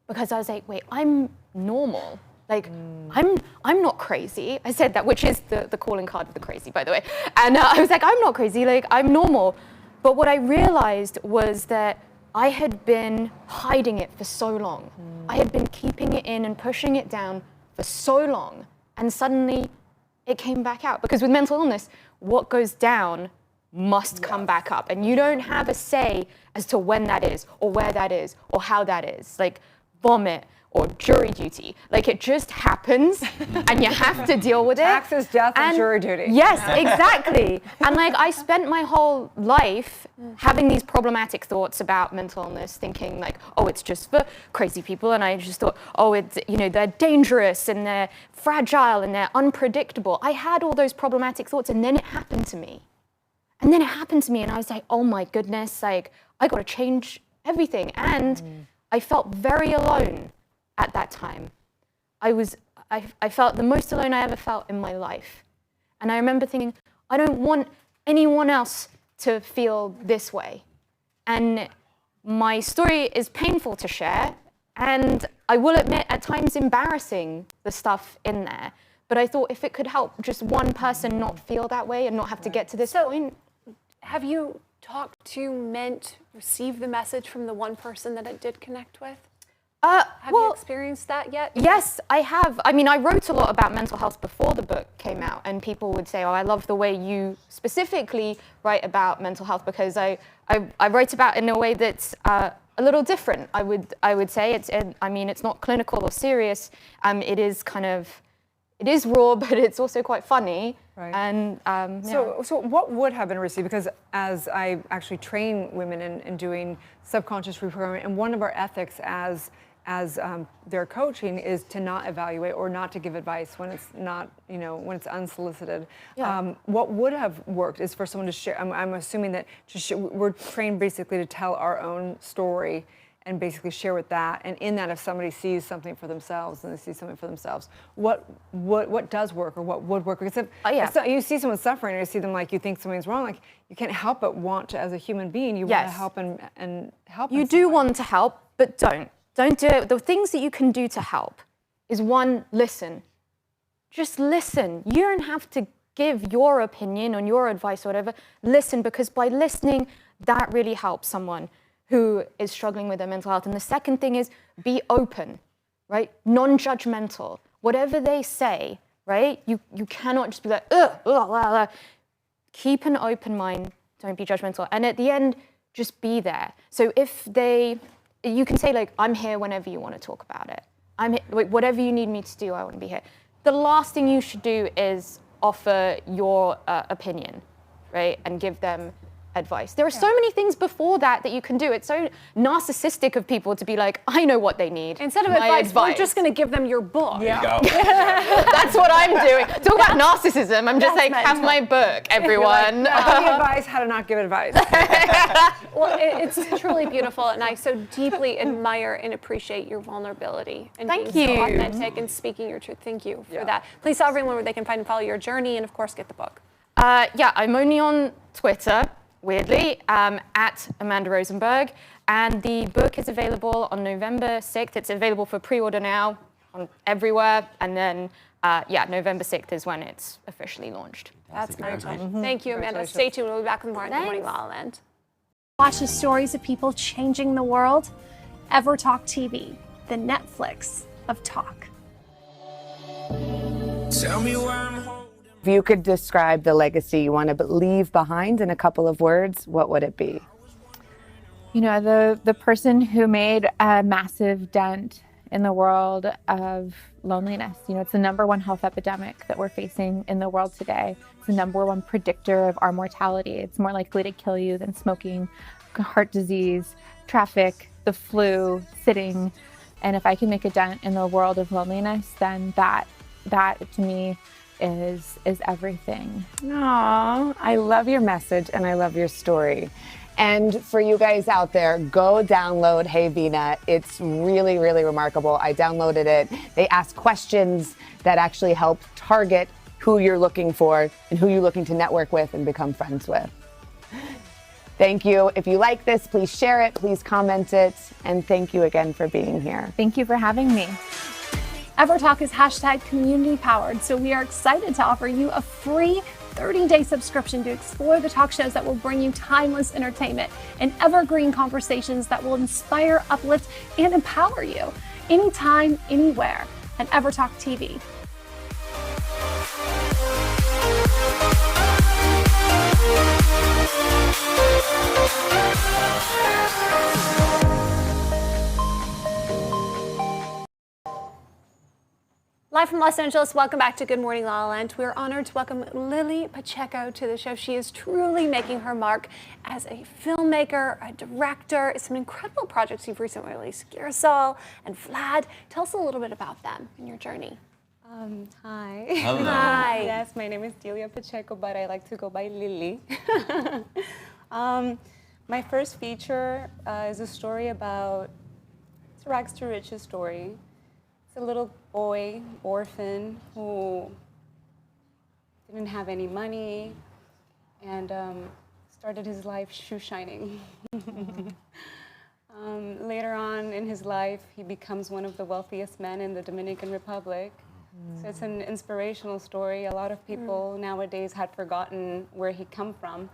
Because I was like, wait, I'm normal. I'm not crazy. I said that, which is the calling card of the crazy, by the way. And I was like, I'm not crazy, I'm normal. But what I realized was that I had been hiding it for so long. I had been keeping it in and pushing it down for so long. And suddenly it came back out. Because with mental illness, what goes down must come back up. And you don't have a say as to when that is, or where that is, or how that is. Vomit or jury duty. It just happens, and you have to deal with it. Taxes, death, and jury duty. Yes, exactly. And I spent my whole life having these problematic thoughts about mental illness, thinking oh, it's just for crazy people. And I just thought, oh, it's, they're dangerous and they're fragile and they're unpredictable. I had all those problematic thoughts, and then it happened to me. And I was like, oh my goodness, I got to change everything. And I felt very alone at that time. I felt the most alone I ever felt in my life. And I remember thinking, I don't want anyone else to feel this way. And my story is painful to share, and I will admit at times embarrassing, the stuff in there. But I thought if it could help just one person not feel that way and not have to get to this point. Have you talked to, received the message from the one person that it did connect with? Have you experienced that yet? Yes, I have. I mean, I wrote a lot about mental health before the book came out, and people would say, oh, I love the way you specifically write about mental health, because I write about it in a way that's a little different, I would say. It's not clinical or serious. It is raw, but it's also quite funny. Right. And So what would have been received? Because as I actually train women in doing subconscious reprogramming, and one of our ethics as their coaching is to not evaluate or not to give advice when it's not, when it's unsolicited. Yeah. What would have worked is for someone to share. I'm assuming that we're trained basically to tell our own story and basically share with that. And in that, if somebody sees something for themselves and they see something for themselves, what does work or what would work? Because if you see someone suffering or you see them like you think something's wrong, like you can't help but want to, as a human being, you want to help and help. You do want to help, but don't do it. The things that you can do to help is one, listen. Just listen. You don't have to give your opinion on your advice or whatever. Listen, because by listening, that really helps someone who is struggling with their mental health. And the second thing is be open, right? Non-judgmental. Whatever they say, right? You cannot just be like, ugh, blah, blah, blah. Keep an open mind. Don't be judgmental. And at the end, just be there. So you can say like, I'm here whenever you want to talk about it. I'm here, like, whatever you need me to do, I want to be here. The last thing you should do is offer your opinion, right? And give them advice. There are so many things before that you can do. It's so narcissistic of people to be like, I know what they need. Instead of advice, we're just going to give them your book. There you go. That's what I'm doing. Talk about narcissism. I'm just like, have my book, everyone. Like, give me advice, how to not give advice. Well, it's truly beautiful, and I so deeply admire and appreciate your vulnerability and Thank being you. so authentic and speaking your truth. Thank you for that. Please tell everyone where they can find and follow your journey, and of course, get the book. I'm only on Twitter, weirdly, at Amanda Rosenberg. And the book is available on November 6th. It's available for pre-order now everywhere. And then, November 6th is when it's officially launched. That's great. Thank you, Amanda. Stay tuned. We'll be back with more on Good Morning La La Land. Watch the stories of people changing the world. EverTalk TV, the Netflix of talk. Tell me where I'm holding. If you could describe the legacy you want to leave behind in a couple of words, what would it be? The person who made a massive dent in the world of loneliness. It's the #1 health epidemic that we're facing in the world today. It's the #1 predictor of our mortality. It's more likely to kill you than smoking, heart disease, traffic, the flu, sitting. And if I can make a dent in the world of loneliness, then that to me is everything. Aww, I love your message and I love your story. And for you guys out there, go download Hey Vina. It's really, really remarkable. I downloaded it. They ask questions that actually help target who you're looking for and who you're looking to network with and become friends with. Thank you. If you like this, please share it, please comment it, and thank you again for being here. Thank you for having me. EverTalk is #community powered, so we are excited to offer you a free 30-day subscription to explore the talk shows that will bring you timeless entertainment and evergreen conversations that will inspire, uplift, and empower you anytime, anywhere on EverTalk TV. Live from Los Angeles, welcome back to Good Morning La La Land. We're honored to welcome Lily Pacheco to the show. She is truly making her mark as a filmmaker, a director. Some incredible projects you've recently released, Girasol and Vlad. Tell us a little bit about them and your journey. Hi. Hello. Hi. Yes, my name is Delia Pacheco, but I like to go by Lily. My first feature is a story it's a rags to riches story. It's a little boy, orphan, who didn't have any money and started his life shoe shining. Later on in his life, he becomes one of the wealthiest men in the Dominican Republic. So it's an inspirational story. A lot of people nowadays had forgotten where he come from.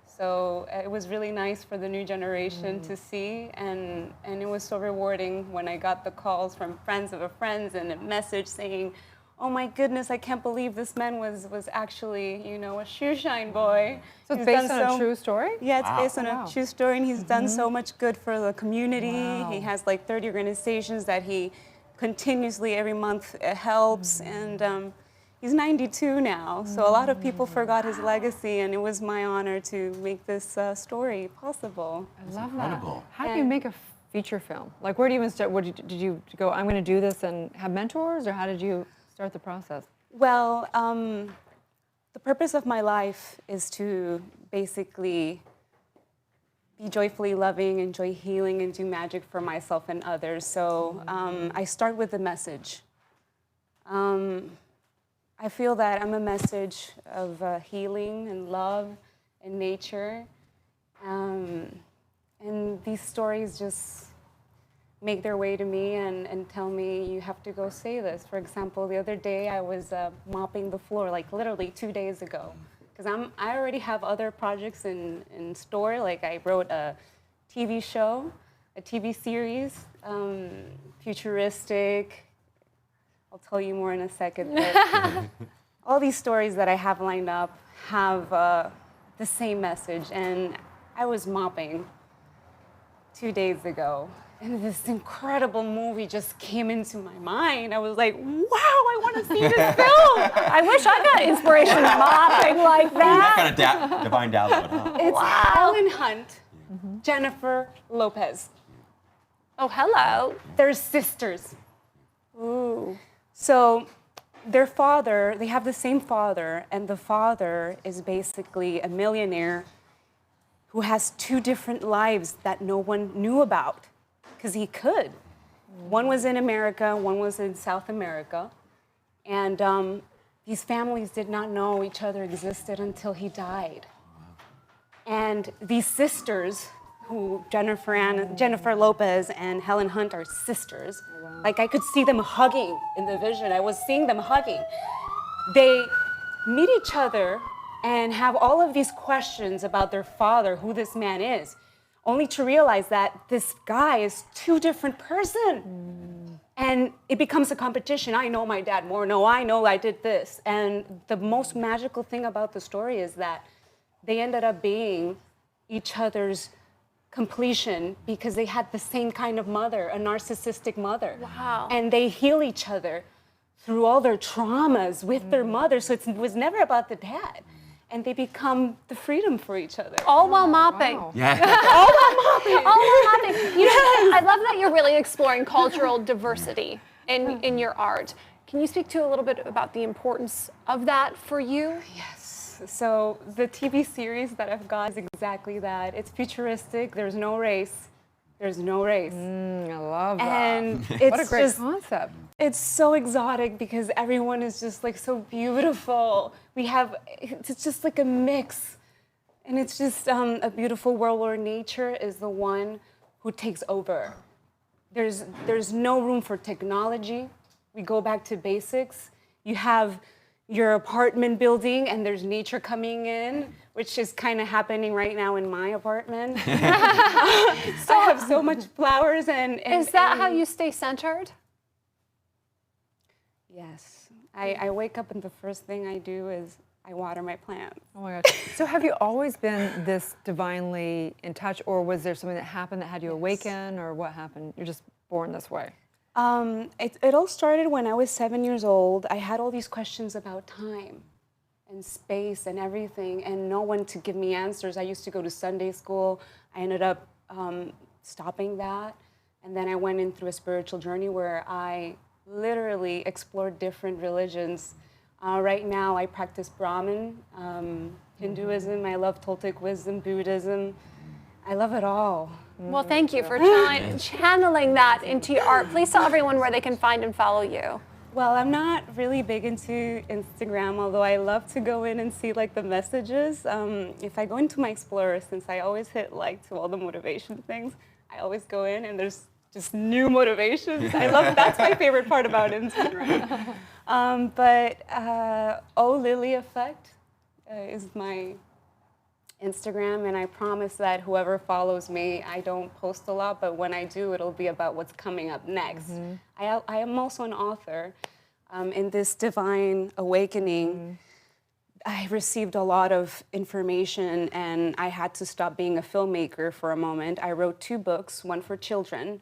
So it was really nice for the new generation to see, and it was so rewarding when I got the calls from friends of a friends and a message saying, oh my goodness, I can't believe this man was actually, you know, a shoe shine boy. So it's based on a true story? Yeah, it's based on a true story, and he's done so much good for the community. Wow. He has like 30 organizations that he continuously every month helps, and he's 92 now, so a lot of people forgot his legacy, and it was my honor to make this story possible. I love that. How do you make a feature film? Like, where do you even start? Did you go, I'm going to do this and have mentors, or how did you start the process? Well, the purpose of my life is to basically be joyfully loving, enjoy healing, and do magic for myself and others. So I start with the message. I feel that I'm a message of healing and love and nature. And these stories just make their way to me and tell me, you have to go say this. For example, the other day I was mopping the floor, like literally 2 days ago. Because I already have other projects in store. Like I wrote a TV show, a TV series, futuristic. I'll tell you more in a second. But all these stories that I have lined up have the same message. And I was mopping 2 days ago, and this incredible movie just came into my mind. I was like, wow, I want to see this film. I wish I got inspiration mopping like that. That kind of divine download, huh? It's Helen Hunt, Jennifer Lopez. Oh, hello. They're sisters. Ooh. So their father, they have the same father, and the father is basically a millionaire who has 2 different lives that no one knew about, because he could. One was in America, one was in South America, and these families did not know each other existed until he died. And these sisters, who Jennifer Lopez and Helen Hunt are sisters. Like I could see them hugging in the vision. I was seeing them hugging. They meet each other and have all of these questions about their father, who this man is, only to realize that this guy is 2 different persons. And it becomes a competition. I know my dad more. No, I know I did this. And the most magical thing about the story is that they ended up being each other's completion because they had the same kind of mother, a narcissistic mother. Wow. And they heal each other through all their traumas with their mother. So it was never about the dad. And they become the freedom for each other. All while mopping. Wow. Yeah. All while mopping. All while mopping. You know, I love that you're really exploring cultural diversity in your art. Can you speak to a little bit about the importance of that for you? Yes. So the TV series that I've got is exactly that. It's futuristic. There's no race. There's no race. I love that. And it's what a great just, concept. It's so exotic because everyone is just like so beautiful. It's just like a mix. And it's just a beautiful world where nature is the one who takes over. There's no room for technology. We go back to basics. You have your apartment building and there's nature coming in, which is kind of happening right now in my apartment. So I have so much flowers and is that how you stay centered? Yes. I wake up and the first thing I do is I water my plants. Oh my gosh. So have you always been this divinely in touch, or was there something that happened that had you awaken, or what happened? You're just born this way. It all started when I was 7 years old. I had all these questions about time and space and everything, and no one to give me answers. I used to go to Sunday school. I ended up stopping that, and then I went in through a spiritual journey where I literally explored different religions. Right now, I practice Brahmin, Hinduism. I love Toltec wisdom, Buddhism. I love it all. Well, thank you for channeling that into your art. Please tell everyone where they can find and follow you. Well, I'm not really big into Instagram, although I love to go in and see like the messages. If I go into my Explorer, since I always hit like to all the motivation things, I always go in and there's just new motivations. I love that's my favorite part about Instagram. Oh Lily Effect is my Instagram, and I promise that whoever follows me, I don't post a lot, but when I do, it'll be about what's coming up next. I am also an author. In this divine awakening, I received a lot of information, and I had to stop being a filmmaker for a moment. I wrote 2 books, one for children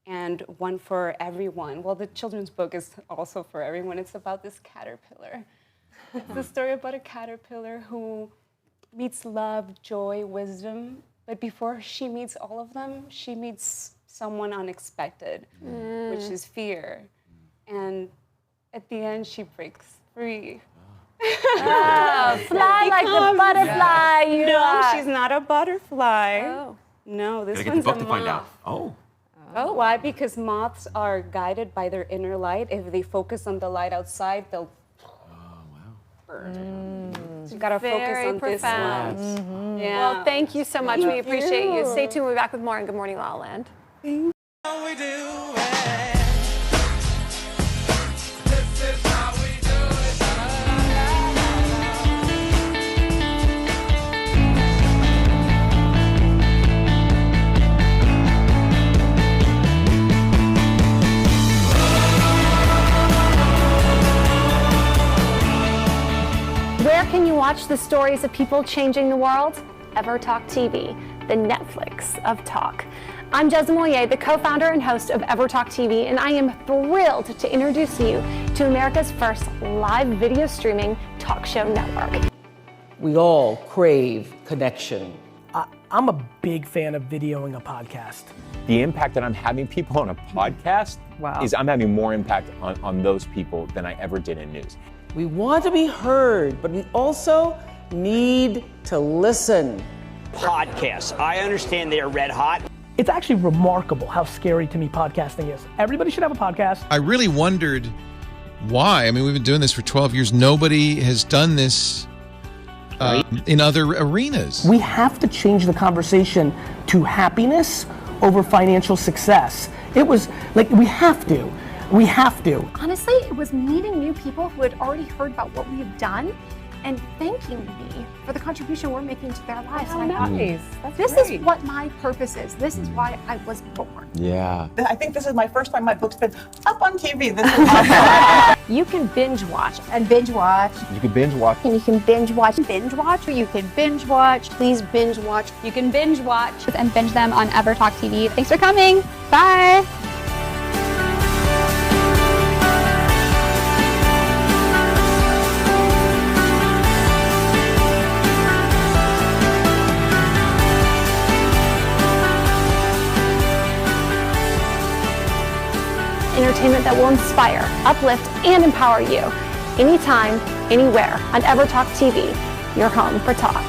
and one for everyone. Well, the children's book is also for everyone. It's about this caterpillar. It's the story about a caterpillar who meets love, joy, wisdom, but before she meets all of them, she meets someone unexpected, which is fear. And at the end, she breaks free. Fly like the butterfly. You No, are. she's not a butterfly. Oh. No, this Gotta get one's the a book to moth. find out. Oh. Oh, why? Because moths are guided by their inner light. If they focus on the light outside, they'll burn. So you gotta focus on profound. this one. Yeah. Well, thank you so much. We Thank appreciate you. you. Stay tuned. We'll be back with more in Good Morning La La Land. Where can you watch the stories of people changing the world? EverTalk TV, the Netflix of talk. I'm Jessica Moyer, the co-founder and host of EverTalk TV, and I am thrilled to introduce you to America's first live video streaming talk show network. We all crave connection. I'm a big fan of videoing a podcast. The impact that I'm having people on a podcast is I'm having more impact on those people than I ever did in news. We want to be heard, but we also need to listen. Podcasts. I understand they are red hot. It's actually remarkable how scary to me podcasting is. Everybody should have a podcast. I really wondered why. I mean, we've been doing this for 12 years. Nobody has done this in other arenas. We have to change the conversation to happiness over financial success. It was like, we have to. We have to. Honestly, it was meeting new people who had already heard about what we have done and thanking me for the contribution we're making to their lives. Oh, And I thought, nice. That's this great. is what my purpose is. This is why I was born. Yeah. I think this is my first time my book's been up on TV. This is awesome. You can binge watch and binge watch. You can binge watch. And you can binge watch. Binge watch. You can binge watch. Please binge watch. You can binge watch and binge them on EverTalk TV. Thanks for coming. Bye. Entertainment that will inspire, uplift, and empower you. Anytime, anywhere on EverTalk TV, your home for talk.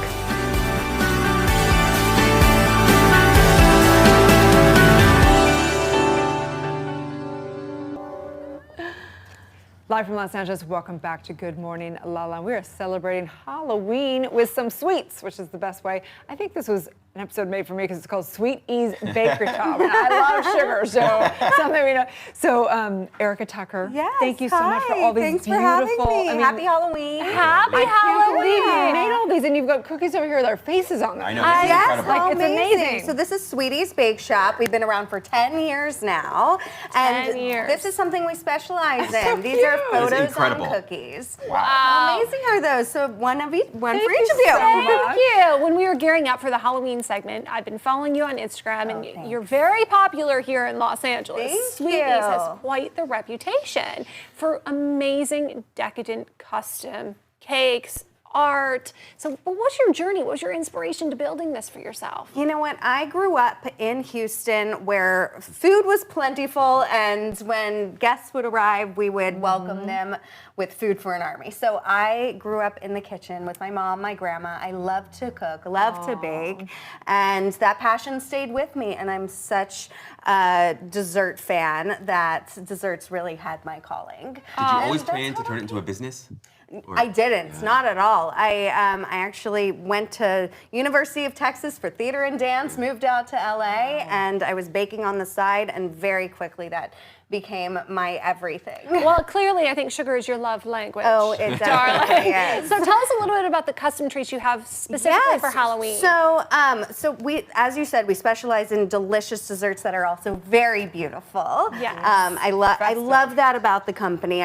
Live from Los Angeles, welcome back to Good Morning La-La. We are celebrating Halloween with some sweets, which is the best way. I think this was an episode made for me because it's called Sweet Ease Bakery Top. And I love sugar, so something we know. So Erica Tucker, thank you so much for all these Thanks beautiful. for having me. Happy Halloween. Happy Halloween! Can't believe You made all these, and you've got cookies over here with our faces on them. I know, this is Yes, incredible. like, How it's amazing. So this is Sweetie's Bake Shop. We've been around for 10 years now. 10 years. This is something we specialize That's so in. These are cute. photos That is on incredible. cookies. Wow. How amazing are those? So one for each of you. Thank you. When we were gearing up for the Halloween segment, I've been following you on Instagram, and you're very popular here in Los Angeles. Thank Sweeties you. has quite the reputation for amazing, decadent, custom cakes, art. So what was your journey? What was your inspiration to building this for yourself? You know what? I grew up in Houston where food was plentiful, and when guests would arrive, we would welcome them with food for an army. So I grew up in the kitchen with my mom, my grandma. I love to cook, love to bake, and that passion stayed with me, and I'm such a dessert fan that desserts really had my calling. Did you always plan to turn it into a business? I didn't, not at all. I actually went to University of Texas for theater and dance, moved out to LA, and I was baking on the side, and very quickly that became my everything. Well, clearly, I think sugar is your love language. Oh, it definitely is. So tell us a little bit about the custom treats you have specifically for Halloween. So we, as you said, we specialize in delicious desserts that are also very beautiful. Yes. I love that about the company.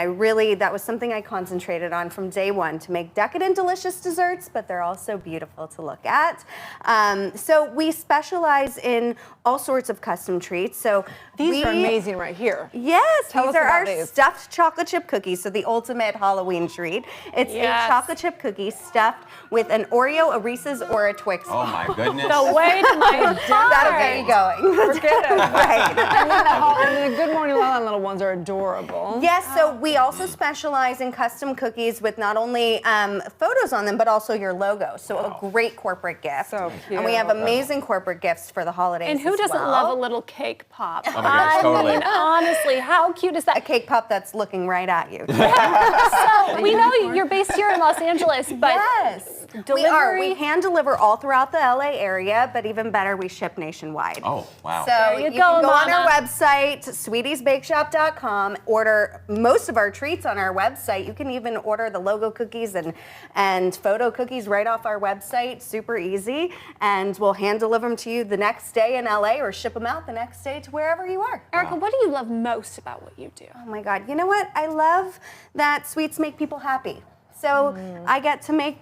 That was something I concentrated on from day one, to make decadent, delicious desserts, but they're also beautiful to look at. So we specialize in all sorts of custom treats. So These are amazing right here. Yes, Tell these us are about our these. stuffed chocolate chip cookies, so the ultimate Halloween treat. It's a chocolate chip cookie stuffed with an Oreo, a Reese's, or a Twix. Oh my goodness. The way to my heart. That'll get you going. Forget it. Right. And the Good Morning LaLa little ones are adorable. Yes, so we also specialize in custom cookies with not only photos on them, but also your logo. So a great corporate gift. So cute. And we have amazing corporate gifts for the holidays. And who as doesn't well. love a little cake pop? Oh my gosh, totally. I mean, honestly, how cute is that? A cake pop that's looking right at you. So we know you're based here in Los Angeles, but yes, delivery. we are. We hand deliver all throughout the LA area, but even better, we ship nationwide. Oh, wow. So There you you go, can go on our Mama. website, sweetiesbakeshop.com, order most of our treats on our website. You can even order the logo cookies and photo cookies right off our website, super easy, and we'll hand deliver them to you the next day in LA or ship them out the next day to wherever you are. Erica, what do you love most about what you do? Oh my God, you know what? I love that sweets make people happy. So I get to make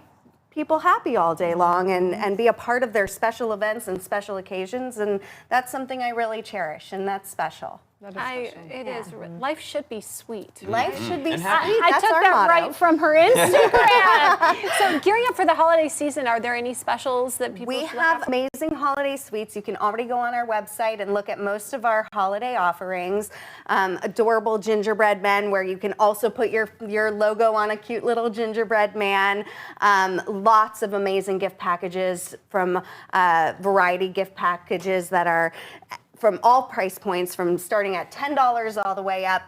people happy all day long and be a part of their special events and special occasions, and that's something I really cherish, and that's special. It is. Life should be sweet. Life should be sweet. I That's took our that motto. right from her Instagram. So gearing up for the holiday season, are there any specials that people We should have look up? amazing holiday sweets. You can already go on our website and look at most of our holiday offerings. Adorable gingerbread men, where you can also put your logo on a cute little gingerbread man. Lots of amazing gift packages from variety gift packages that are from all price points, from starting at $10 all the way up,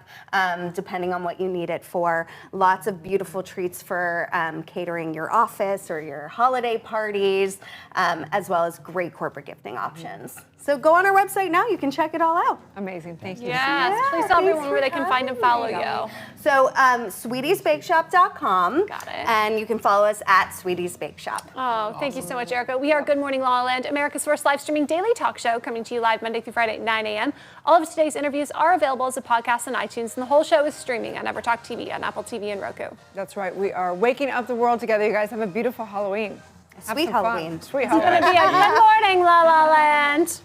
depending on what you need it for. Lots of beautiful treats for catering your office or your holiday parties, as well as great corporate gifting options. So go on our website now. You can check it all out. Amazing. Thank you. Yes. Please tell everyone where they can find and follow you. So sweetiesbakeshop.com. Got it. And you can follow us at Sweeties Bake Shop. Oh, thank you so much, Erica. We are Good Morning La La Land, America's first live streaming daily talk show, coming to you live Monday through Friday at 9 a.m. All of today's interviews are available as a podcast on iTunes, and the whole show is streaming on EverTalk TV, on Apple TV, and Roku. That's right. We are waking up the world together. You guys have a beautiful Halloween. Have Sweet some fun. Halloween. Sweet It's going Halloween. to be a Good Morning La La Land.